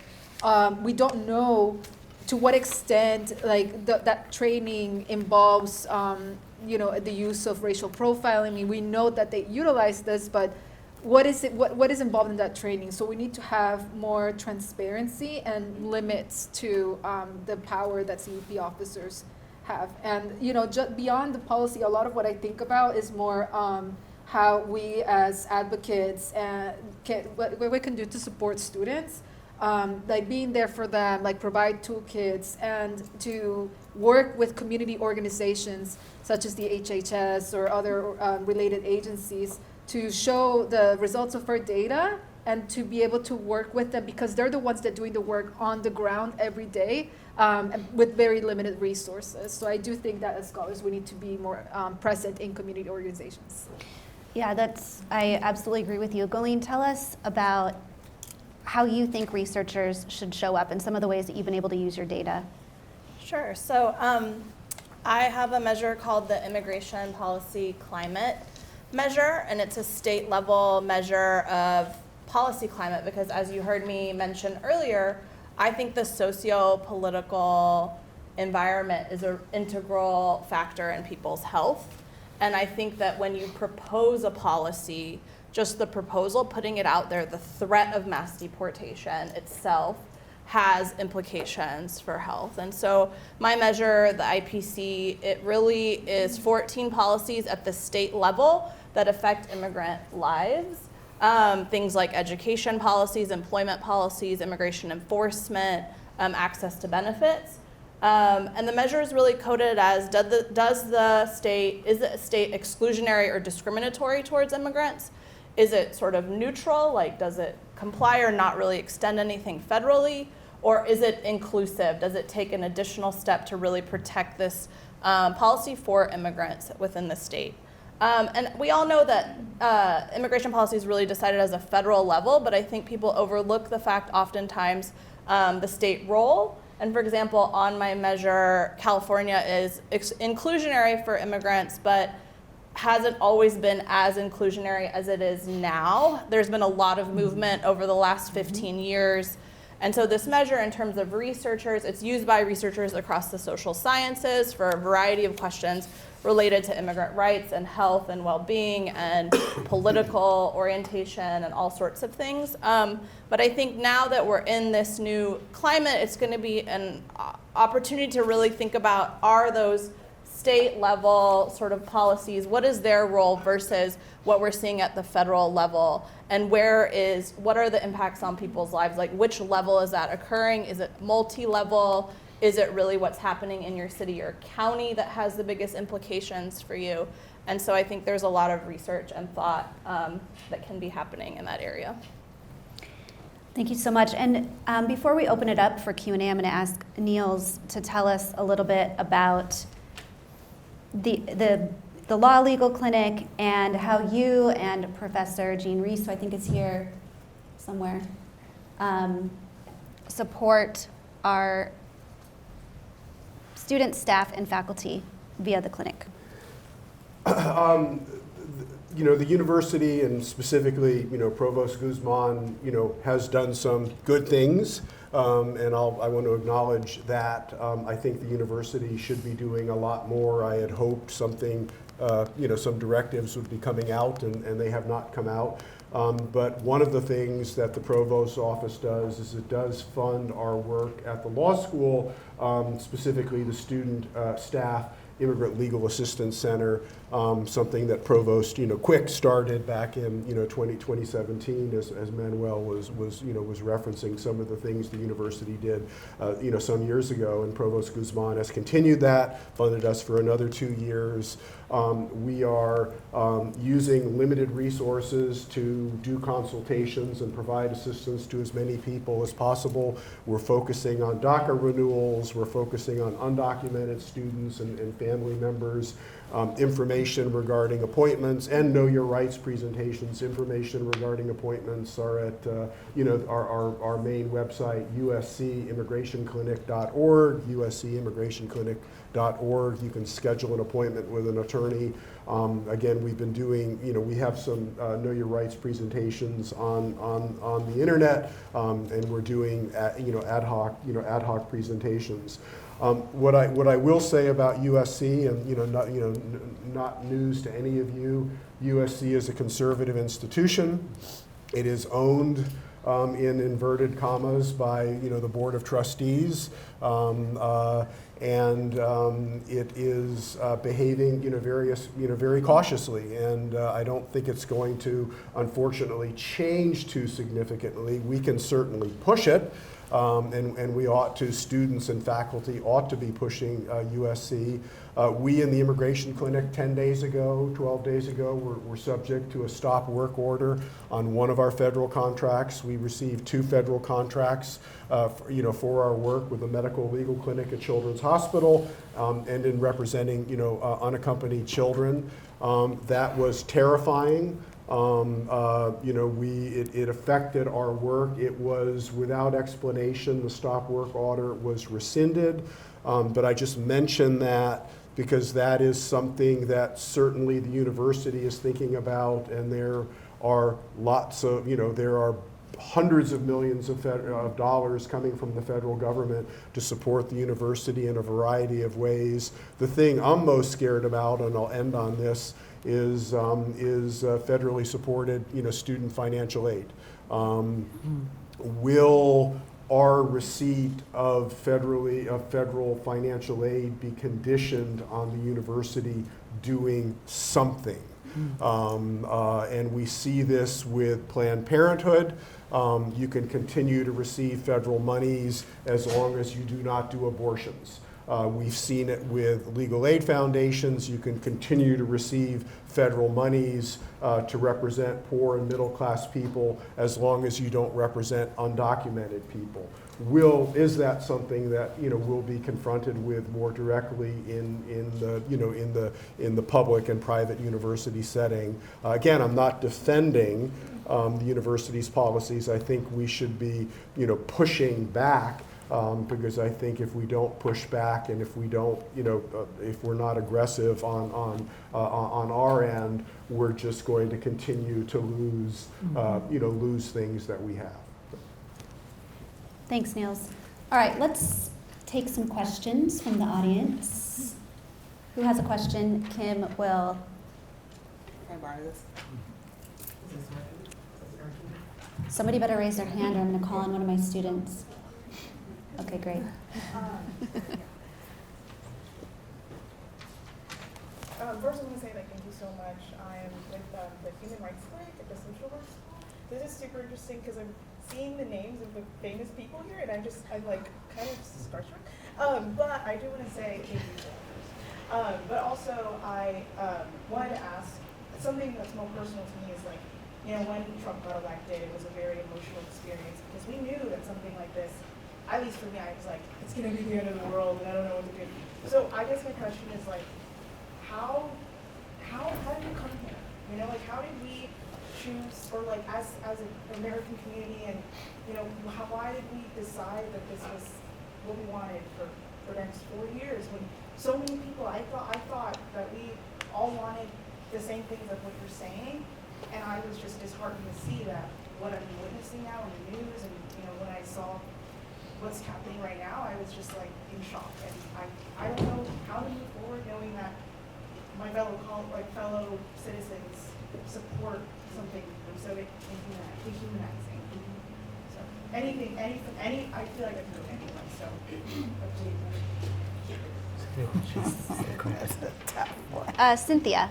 we don't know to what extent that training involves the use of racial profiling. I mean, we know that they utilize this, but what is involved in that training? So we need to have more transparency and limits to the power that CBP officers have. And just beyond the policy, a lot of what I think about is more how we as advocates what we can do to support students, being there for them, provide toolkits, and to work with community organizations such as the HHS or other related agencies to show the results of our data and to be able to work with them, because they're the ones that are doing the work on the ground every day with very limited resources. So I do think that as scholars we need to be more present in community organizations. Yeah, I absolutely agree with you. Goleen, tell us about how you think researchers should show up and some of the ways that you've been able to use your data. Sure. So I have a measure called the Immigration Policy Climate Measure, and it's a state level measure of policy climate, because as you heard me mention earlier, I think the socio-political environment is an integral factor in people's health. And I think that when you propose a policy, just the proposal, putting it out there, the threat of mass deportation itself has implications for health. And so my measure, the IPC, it really is 14 policies at the state level that affect immigrant lives. Things like education policies, employment policies, immigration enforcement, access to benefits. And the measure is really coded as, is the state exclusionary or discriminatory towards immigrants? Is it sort of neutral, like does it comply or not really extend anything federally? Or is it inclusive? Does it take an additional step to really protect this policy for immigrants within the state? And we all know that immigration policy is really decided as a federal level, but I think people overlook the fact oftentimes the state role. And for example, on my measure, California is inclusionary for immigrants, but hasn't always been as inclusionary as it is now. There's been a lot of movement over the last 15 years. And so this measure, in terms of researchers, it's used by researchers across the social sciences for a variety of questions related to immigrant rights and health and well-being and political orientation and all sorts of things. But I think now that we're in this new climate, it's going to be an opportunity to really think about, are those state level sort of policies, what is their role versus what we're seeing at the federal level, and what are the impacts on people's lives? Like, which level is that occurring? Is it multi-level? Is it really what's happening in your city or county that has the biggest implications for you? And so I think there's a lot of research and thought that can be happening in that area. Thank you so much. And before we open it up for Q&A, I'm going to ask Niels to tell us a little bit about the Law Legal Clinic and how you and Professor Jean Reese, who I think is here somewhere, support our students, staff, and faculty via the clinic. The university, and specifically, Provost Guzman, has done some good things, and I want to acknowledge that. I think the university should be doing a lot more. I had hoped some directives would be coming out, and they have not come out. But one of the things that the Provost's office does is it does fund our work at the law school, specifically the student staff Immigrant Legal Assistance Center, something that Provost Quick started back in 2017, as Manuel was referencing some of the things the university did some years ago, and Provost Guzman has continued that, funded us for another 2 years. We are using limited resources to do consultations and provide assistance to as many people as possible. We're focusing on DACA renewals, we're focusing on undocumented students and family members, information regarding appointments, and Know Your Rights presentations. Information regarding appointments are at our main website, uscimmigrationclinic.org, uscimmigrationclinic.org. You can schedule an appointment with an attorney. Again, we've been doing, we have some Know Your Rights presentations on the internet, and we're doing ad hoc presentations. What I will say about USC, and not news to any of you, USC is a conservative institution. It is owned in inverted commas by the Board of Trustees, and it is behaving very cautiously, and I don't think it's going to unfortunately change too significantly. We can certainly push it. And we ought to, students and faculty ought to be pushing USC. We in the Immigration Clinic 10 days ago, 12 days ago, were subject to a stop work order on one of our federal contracts. We received 2 federal contracts for our work with the Medical Legal Clinic at Children's Hospital, and in representing unaccompanied children. That was terrifying. It affected our work. It was without explanation. The stop work order was rescinded, but I just mention that because that is something that certainly the university is thinking about, and there are lots of, there are hundreds of millions of dollars coming from the federal government to support the university in a variety of ways. The thing I'm most scared about, and I'll end on this, is federally supported, student financial aid. Will our receipt of federal financial aid be conditioned on the university doing something? And we see this with Planned Parenthood. You can continue to receive federal monies as long as you do not do abortions. We've seen it with legal aid foundations. You can continue to receive federal monies to represent poor and middle class people as long as you don't represent undocumented people. Is that something that will be confronted with more directly in the public and private university setting? Again, I'm not defending the university's policies. I think we should be pushing back. Because I think if we don't push back and if we don't, if we're not aggressive on our end, we're just going to continue to lose, lose things that we have. Thanks, Niels. All right, let's take some questions from the audience. Who has a question? Kim will. Can I borrow this? Somebody better raise their hand or I'm going to call on one of my students. Okay, great. First, I want to say thank you so much. I am with the Human Rights Clinic at the Social Work School. This is super interesting because I'm seeing the names of the famous people here, and I'm like kind of starstruck. But I do want to say thank you so much. But also, I wanted to ask something that's more personal to me is like, when Trump got elected, it was a very emotional experience because we knew that something like this, at least for me, I was like, it's going to be the end of the world, and I don't know what to do. So I guess my question is like, how did you come here? How did we choose, or like as an American community, and why did we decide that this was what we wanted for the next 4 years? When so many people, I thought that we all wanted the same things like what you're saying, and I was just disheartened to see that what I'm witnessing now in the news, and when I saw what's happening right now, I was just like in shock, and I don't know how to move forward knowing that my fellow citizens support something so dehumanizing. So anything, I feel like I can go anywhere. So Cynthia.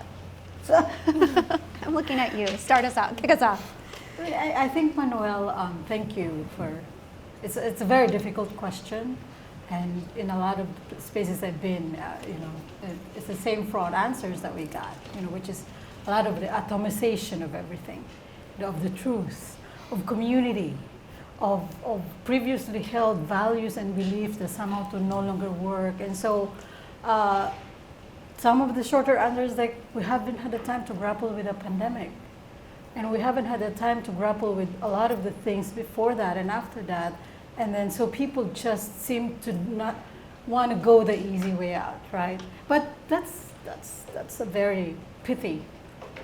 I'm looking at you. Start us out. Kick us off. I think, Manuel, thank you for, it's a very difficult question. And in a lot of spaces I've been, it's the same fraud answers that we got, which is a lot of the atomization of everything, of the truth, of community, of previously held values and beliefs that somehow to no longer work. And so some of the shorter answers, like we haven't had the time to grapple with a pandemic. And we haven't had the time to grapple with a lot of the things before that and after that. And then so people just seem to not want to go the easy way out, right? But that's a very pithy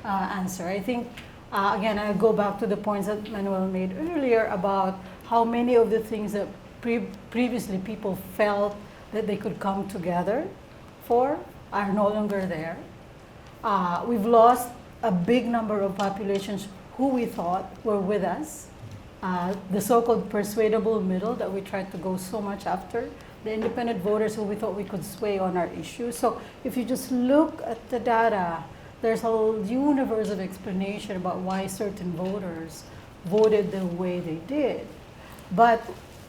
answer. I think, again, I go back to the points that Manuel made earlier about how many of the things that previously people felt that they could come together for are no longer there. We've lost a big number of populations who we thought were with us. The so-called persuadable middle that we tried to go so much after, the independent voters who we thought we could sway on our issues. So if you just look at the data, there's a whole universe of explanation about why certain voters voted the way they did. But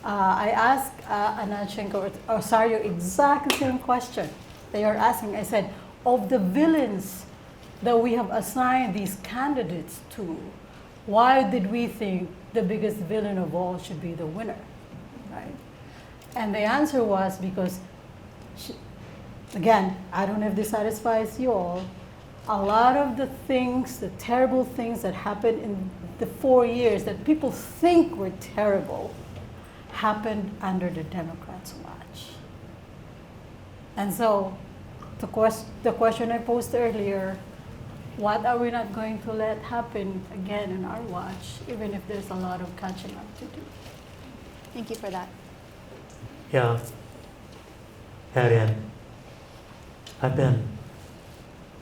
I asked Anachenko or Osario exactly the same question they are asking. I said, of the villains that we have assigned these candidates to, why did we think the biggest villain of all should be the winner, right? And the answer was because, again, I don't know if this satisfies you all, a lot of the things, the terrible things that happened in the 4 years that people think were terrible happened under the Democrats' watch. And so the question I posed earlier, what are we not going to let happen again in our watch, even if there's a lot of catching up to do. Thank you for that. Yeah. Add in. I've been,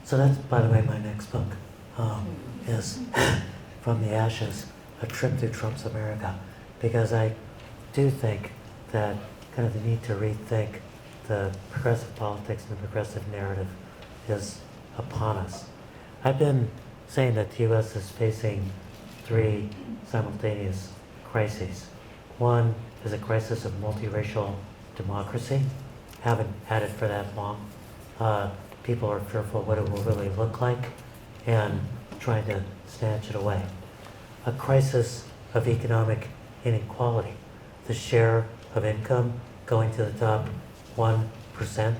so that's, by the way, my next book is From the Ashes, A Trip Through Trump's America, because I do think that kind of the need to rethink the progressive politics and the progressive narrative is upon us. I've been saying that the U.S. is facing 3 simultaneous crises. One is a crisis of multiracial democracy. Haven't had it for that long. People are fearful what it will really look like and trying to snatch it away. A crisis of economic inequality. The share of income going to the top 1%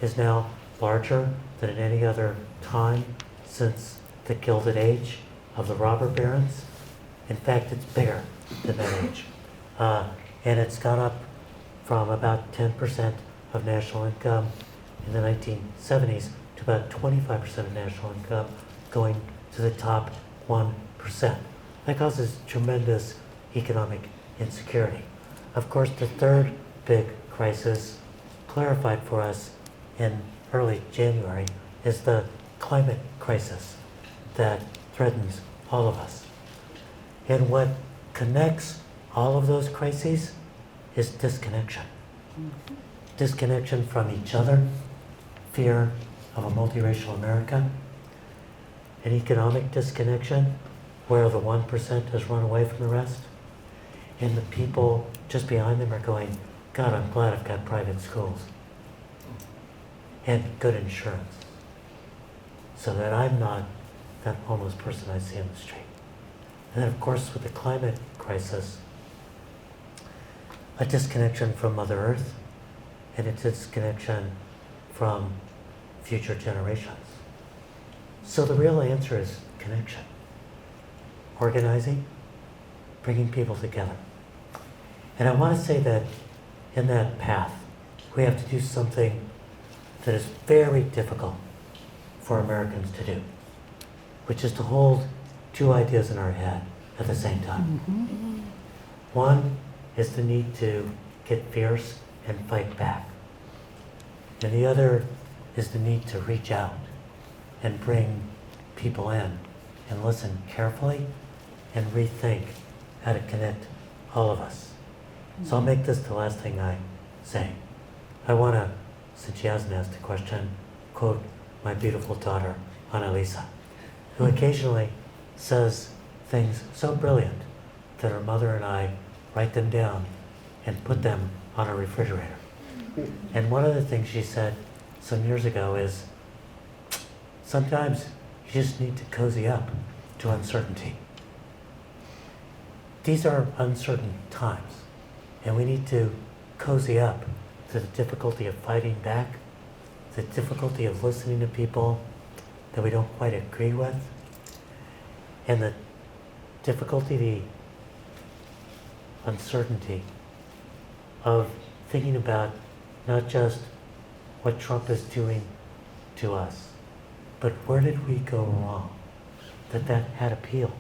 is now larger than at any other time since the Gilded Age of the robber barons. In fact, it's bigger than that age. And it's gone up from about 10% of national income in the 1970s to about 25% of national income going to the top 1%. That causes tremendous economic insecurity. Of course, the third big crisis, clarified for us in early January, is the climate crisis that threatens all of us. And what connects all of those crises is disconnection. Disconnection from each other, fear of a multiracial America, an economic disconnection where the 1% has run away from the rest, and the people just behind them are going, God, I'm glad I've got private schools and good insurance so that I'm not that homeless person I see on the street. And then, of course, with the climate crisis, a disconnection from Mother Earth and a disconnection from future generations. So the real answer is connection. Organizing, bringing people together. And I want to say that in that path, we have to do something that is very difficult for Americans to do, which is to hold 2 ideas in our head at the same time. Mm-hmm. One is the need to get fierce and fight back. And the other is the need to reach out and bring people in and listen carefully and rethink how to connect all of us. So I'll make this the last thing I say. I want to, since she hasn't asked a question, quote my beautiful daughter, Annalisa, who occasionally says things so brilliant that her mother and I write them down and put them on a refrigerator. And one of the things she said some years ago is, sometimes you just need to cozy up to uncertainty. These are uncertain times, and we need to cozy up to the difficulty of fighting back, the difficulty of listening to people that we don't quite agree with, and the difficulty, the uncertainty of thinking about not just what Trump is doing to us, but where did we go wrong that had appeal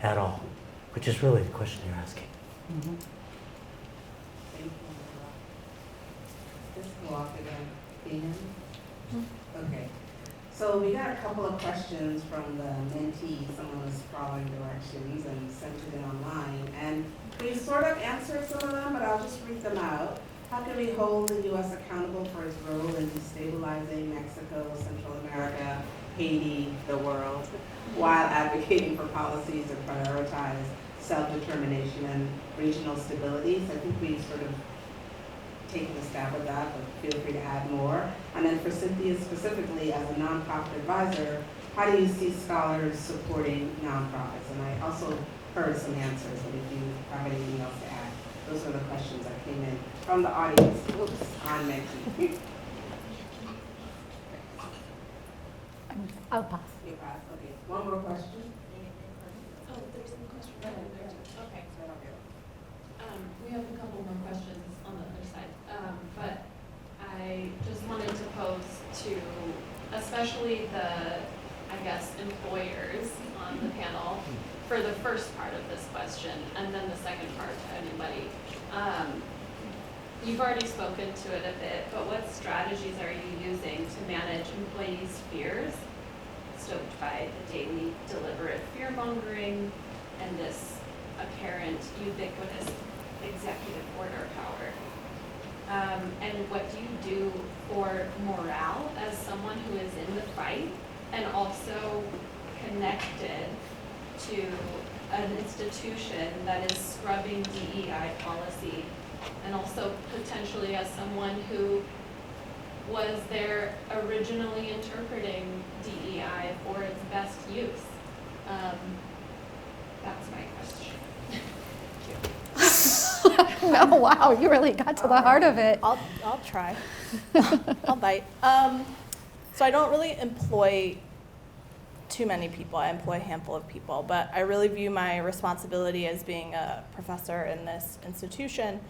at all, which is really the question you're asking. Mm-hmm. Thank you. Just go off again. Okay. So we got a couple of questions from the mentee. Someone was following directions and sent it in online. And we sort of answered some of them, but I'll just read them out. How can we hold the U.S. accountable for its role in destabilizing Mexico, Central America, Haiti, the world, while advocating for policies that prioritize self-determination and regional stability? So I think we sort of taken a stab at that, but feel free to add more. And then for Cynthia specifically, as a nonprofit advisor, how do you see scholars supporting nonprofits? And I also heard some answers, but if you have anything else to add, those are the questions that came in from the audience. Oops, on Maggie. I'll pass. You pass, okay. One more question. Oh, there's a question right there. Okay. We have a couple more questions on the other side, but I just wanted to pose to, especially the guess, employers on the panel for the first part of this question, and then the second part to anybody. You've already spoken to it a bit, but what strategies are you using to manage employees' fears stoked by the daily deliberate fear-mongering and this apparent ubiquitous executive order power? And what do you do for morale as someone who is in the fight and also connected to an institution that is scrubbing DEI policy, and also potentially as someone who was there originally interpreting DEI for its best use? That's my question. Oh, wow, you really got to the heart of it. I'll try. I'll bite. So I don't really employ too many people. I employ a handful of people, but I really view my responsibility as being a professor in this institution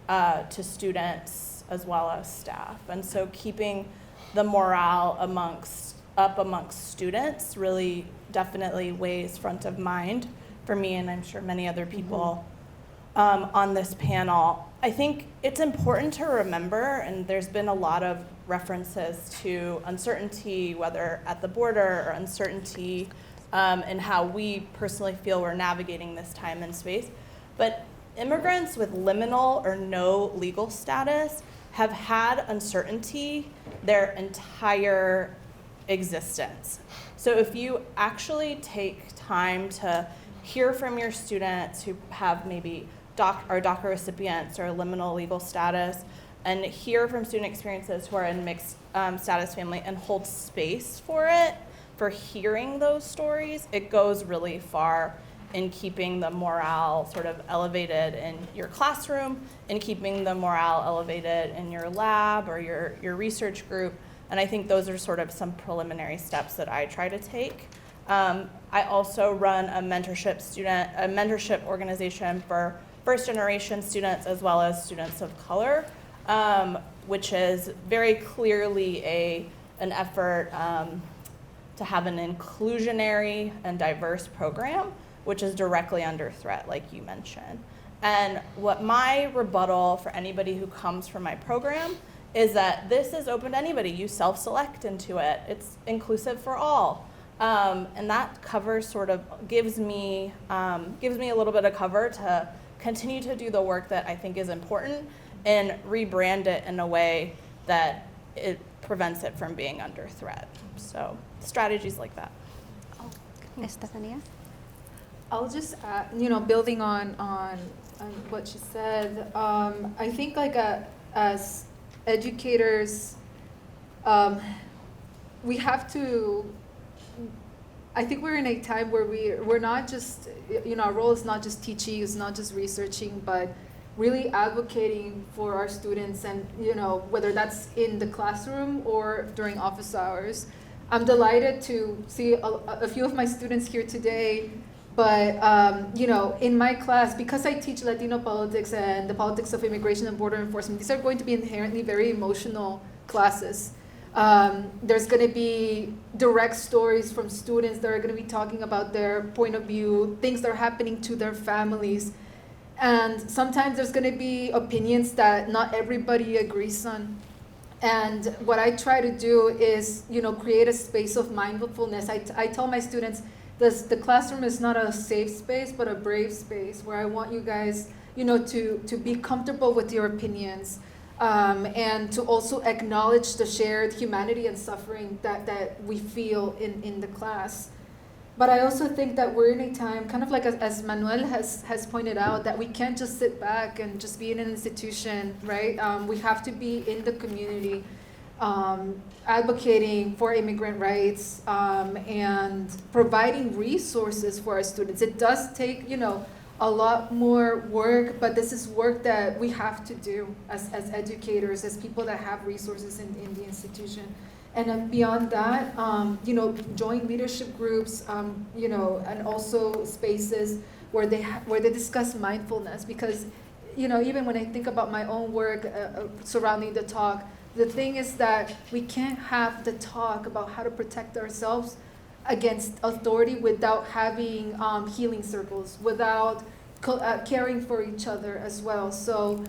to students as well as staff. And so keeping the morale amongst students really definitely weighs front of mind for me, and I'm sure many other people on this panel. I think it's important to remember, and there's been a lot of references to uncertainty, whether at the border or uncertainty in how we personally feel we're navigating this time and space. But immigrants with liminal or no legal status have had uncertainty their entire existence. So if you actually take time to hear from your students who have maybe are DACA recipients or liminal legal status, and hear from student experiences who are in mixed status family and hold space for it, for hearing those stories, it goes really far in keeping the morale sort of elevated in your classroom, in keeping the morale elevated in your lab or your research group. And I think those are sort of some preliminary steps that I try to take. I also run a mentorship organization for first generation students as well as students of color, which is very clearly an effort to have an inclusionary and diverse program, which is directly under threat, like you mentioned. And what my rebuttal for anybody who comes from my program is that this is open to anybody. You self-select into it. It's inclusive for all. And that cover sort of gives me a little bit of cover to continue to do the work that I think is important and rebrand it in a way that it prevents it from being under threat. So strategies like that. Estefania? I'll just add, building on what she said, I think as educators, we have to, I think we're in a time where we're not just, our role is not just teaching, it's not just researching, but really advocating for our students, and whether that's in the classroom or during office hours. I'm delighted to see a few of my students here today, but in my class, because I teach Latino politics and the politics of immigration and border enforcement, these are going to be inherently very emotional classes. There's going to be direct stories from students that are going to be talking about their point of view, things that are happening to their families. And sometimes there's going to be opinions that not everybody agrees on. And what I try to do is, create a space of mindfulness. I tell my students, the classroom is not a safe space, but a brave space where I want you guys, to be comfortable with your opinions. And to also acknowledge the shared humanity and suffering that we feel in the class. But I also think that we're in a time, kind of like as Manuel has pointed out, that we can't just sit back and just be in an institution, right? We have to be in the community, advocating for immigrant rights, and providing resources for our students. It does take, a lot more work, but this is work that we have to do as educators, as people that have resources in the institution. And then beyond that, join leadership groups, and also spaces where they discuss mindfulness. Because, even when I think about my own work surrounding the talk, the thing is that we can't have the talk about how to protect ourselves against authority without having healing circles, without caring for each other as well. So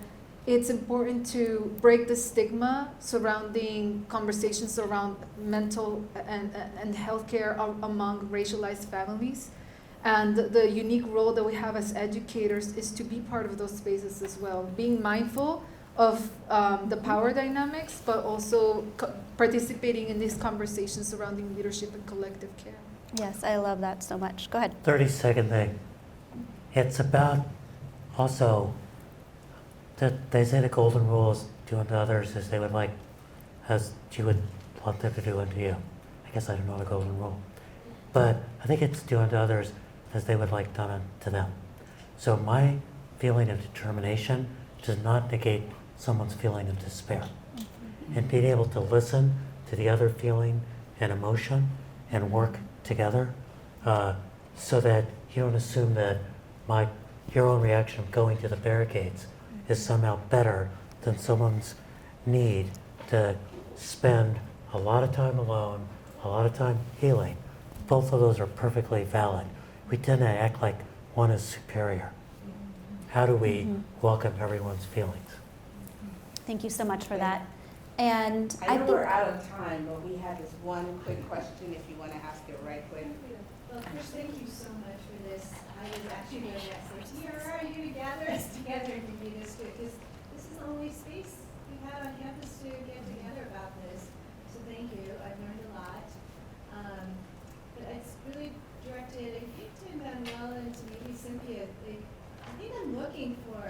it's important to break the stigma surrounding conversations around mental and healthcare among racialized families. And the unique role that we have as educators is to be part of those spaces as well, being mindful of the power dynamics, but also participating in these conversations surrounding leadership and collective care. Yes, I love that so much. Go ahead. 30-second thing. It's about also that they say the golden rule is do unto others as they would like, as you would want them to do unto you. I guess I don't know the golden rule. But I think it's do unto others as they would like done unto them. So my feeling of determination does not negate someone's feeling of despair. And being able to listen to the other feeling and emotion and work together so that you don't assume that your own reaction of going to the barricades is somehow better than someone's need to spend a lot of time alone, a lot of time healing. Both of those are perfectly valid. We tend to act like one is superior. How do we welcome everyone's feelings? Thank you so much for that. And I know we're out of time, but we had this one quick question if you want to ask it right quick. Well, first, thank you so much for this. I was actually going to ask this. Here are you to gather us together to be this good? Because this is the only space we've had on campus to get together about this. So thank you. I've learned a lot. But it's really directed, I think, to Manuel and to maybe Cynthia. I think I'm looking for,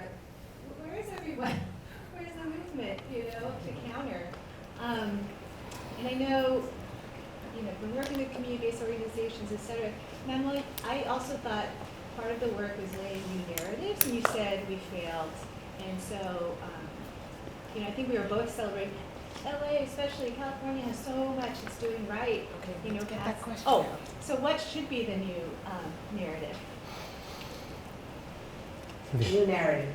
where is everyone? Where's the movement, to counter? And I know, been working with community-based organizations, et cetera. Manuel, I also thought part of the work was laying new narratives, and you said we failed. And so, I think we were both celebrating. LA, especially California, has so much it's doing right. Okay, So what should be the new narrative? New narrative.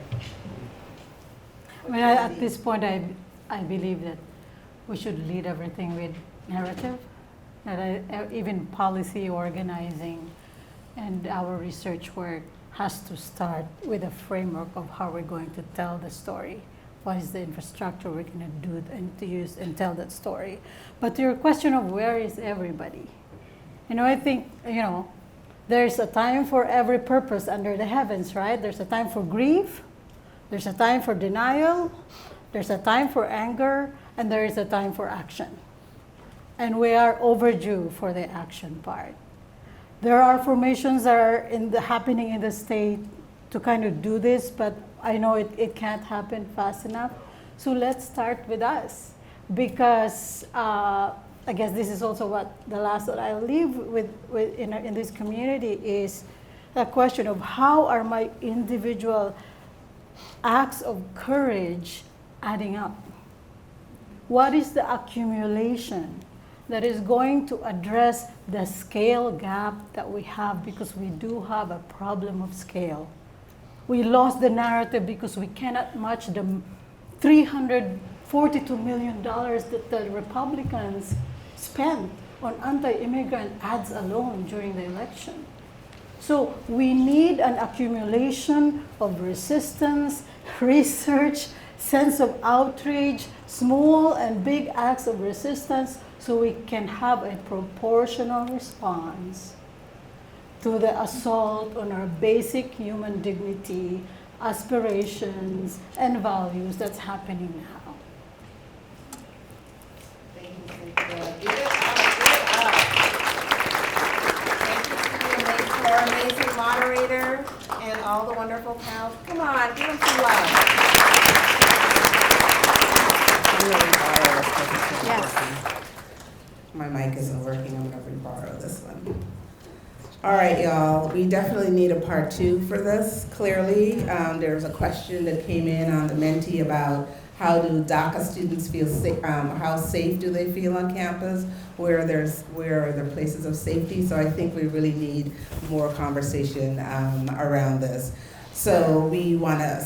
I mean, at this point, I believe that we should lead everything with narrative, that even policy organizing and our research work has to start with a framework of how we're going to tell the story. What is the infrastructure we're going to do and to use and tell that story? But to your question of where is everybody? I think, there's a time for every purpose under the heavens, right? There's a time for grief, there's a time for denial, there's a time for anger, and there is a time for action. And we are overdue for the action part. There are formations that are happening in the state to kind of do this, but I know it can't happen fast enough. So let's start with us, because I guess this is also what the last that I leave with in this community is a question of how are my individual acts of courage adding up? What is the accumulation that is going to address the scale gap that we have, because we do have a problem of scale. We lost the narrative because we cannot match the $342 million that the Republicans spent on anti-immigrant ads alone during the election. So we need an accumulation of resistance, research, sense of outrage, small and big acts of resistance, so we can have a proportional response to the assault on our basic human dignity, aspirations, and values that's happening now. Thank you, Cynthia. Give it up. Thank you to our amazing moderator and all the wonderful panels. Come on, give them some love. Yes. My mic isn't working, I'm gonna borrow this one. All right, y'all, we definitely need a part 2 for this, clearly. There's a question that came in on the Menti about how do DACA students feel safe, how safe do they feel on campus, where are there places of safety? So I think we really need more conversation around this. So we want to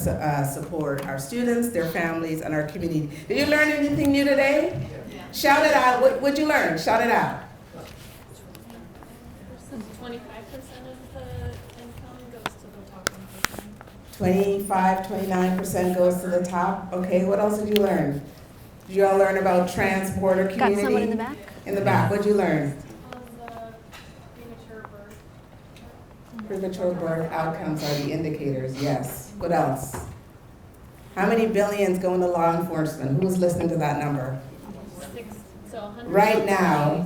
support our students, their families, and our community. Did you learn anything new today? Yeah. Shout it out. What'd you learn? Shout it out. 25, 29% goes to the top. Okay, what else did you learn? Did you all learn about trans-border community? Got someone in the back? In the back, what'd you learn? On the premature birth. Premature birth outcomes are the indicators, yes. What else? How many billions go into law enforcement? Who's listening to that number? Right now,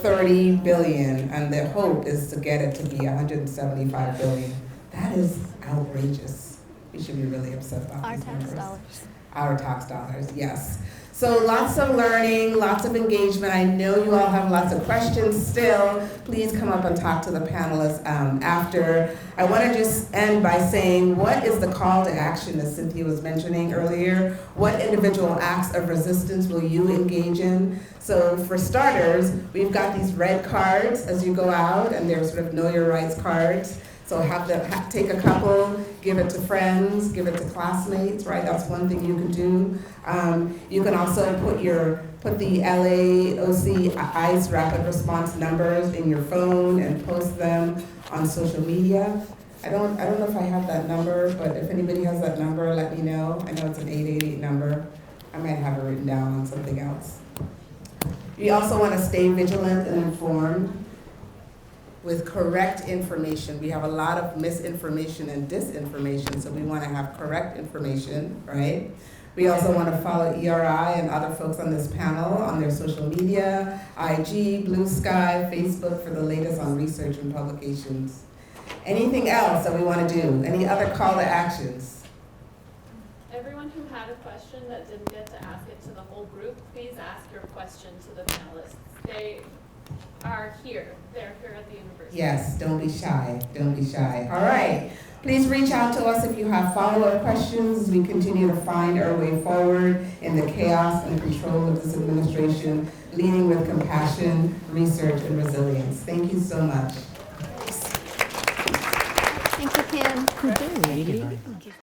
30 billion, and the hope is to get it to be 175 billion. That is outrageous. We should be really upset about Our these tax numbers. dollars. Our tax dollars, yes. So lots of learning, lots of engagement. I know you all have lots of questions still. Please come up and talk to the panelists after. I want to just end by saying, what is the call to action, as Cynthia was mentioning earlier? What individual acts of resistance will you engage in? So for starters, we've got these red cards as you go out, and they're sort of know your rights cards. So take a couple, give it to friends, give it to classmates, right? That's one thing you can do. You can also put the LAOC ICE rapid response numbers in your phone and post them on social media. I don't know if I have that number, but if anybody has that number, let me know. I know it's an 888 number. I might have it written down on something else. You also want to stay vigilant and informed with correct information. We have a lot of misinformation and disinformation, so we want to have correct information, right? We also want to follow ERI and other folks on this panel on their social media, IG, Blue Sky, Facebook for the latest on research and publications. Anything else that we want to do? Any other call to actions? Everyone who had a question that didn't get to ask it to the whole group, please ask your question to the panelists. They are here. They're here at the university. Yes, don't be shy. Don't be shy. All right. Please reach out to us if you have follow-up questions as we continue to find our way forward in the chaos and control of this administration, leading with compassion, research, and resilience. Thank you so much. Thank you, Kim. Thank you very much.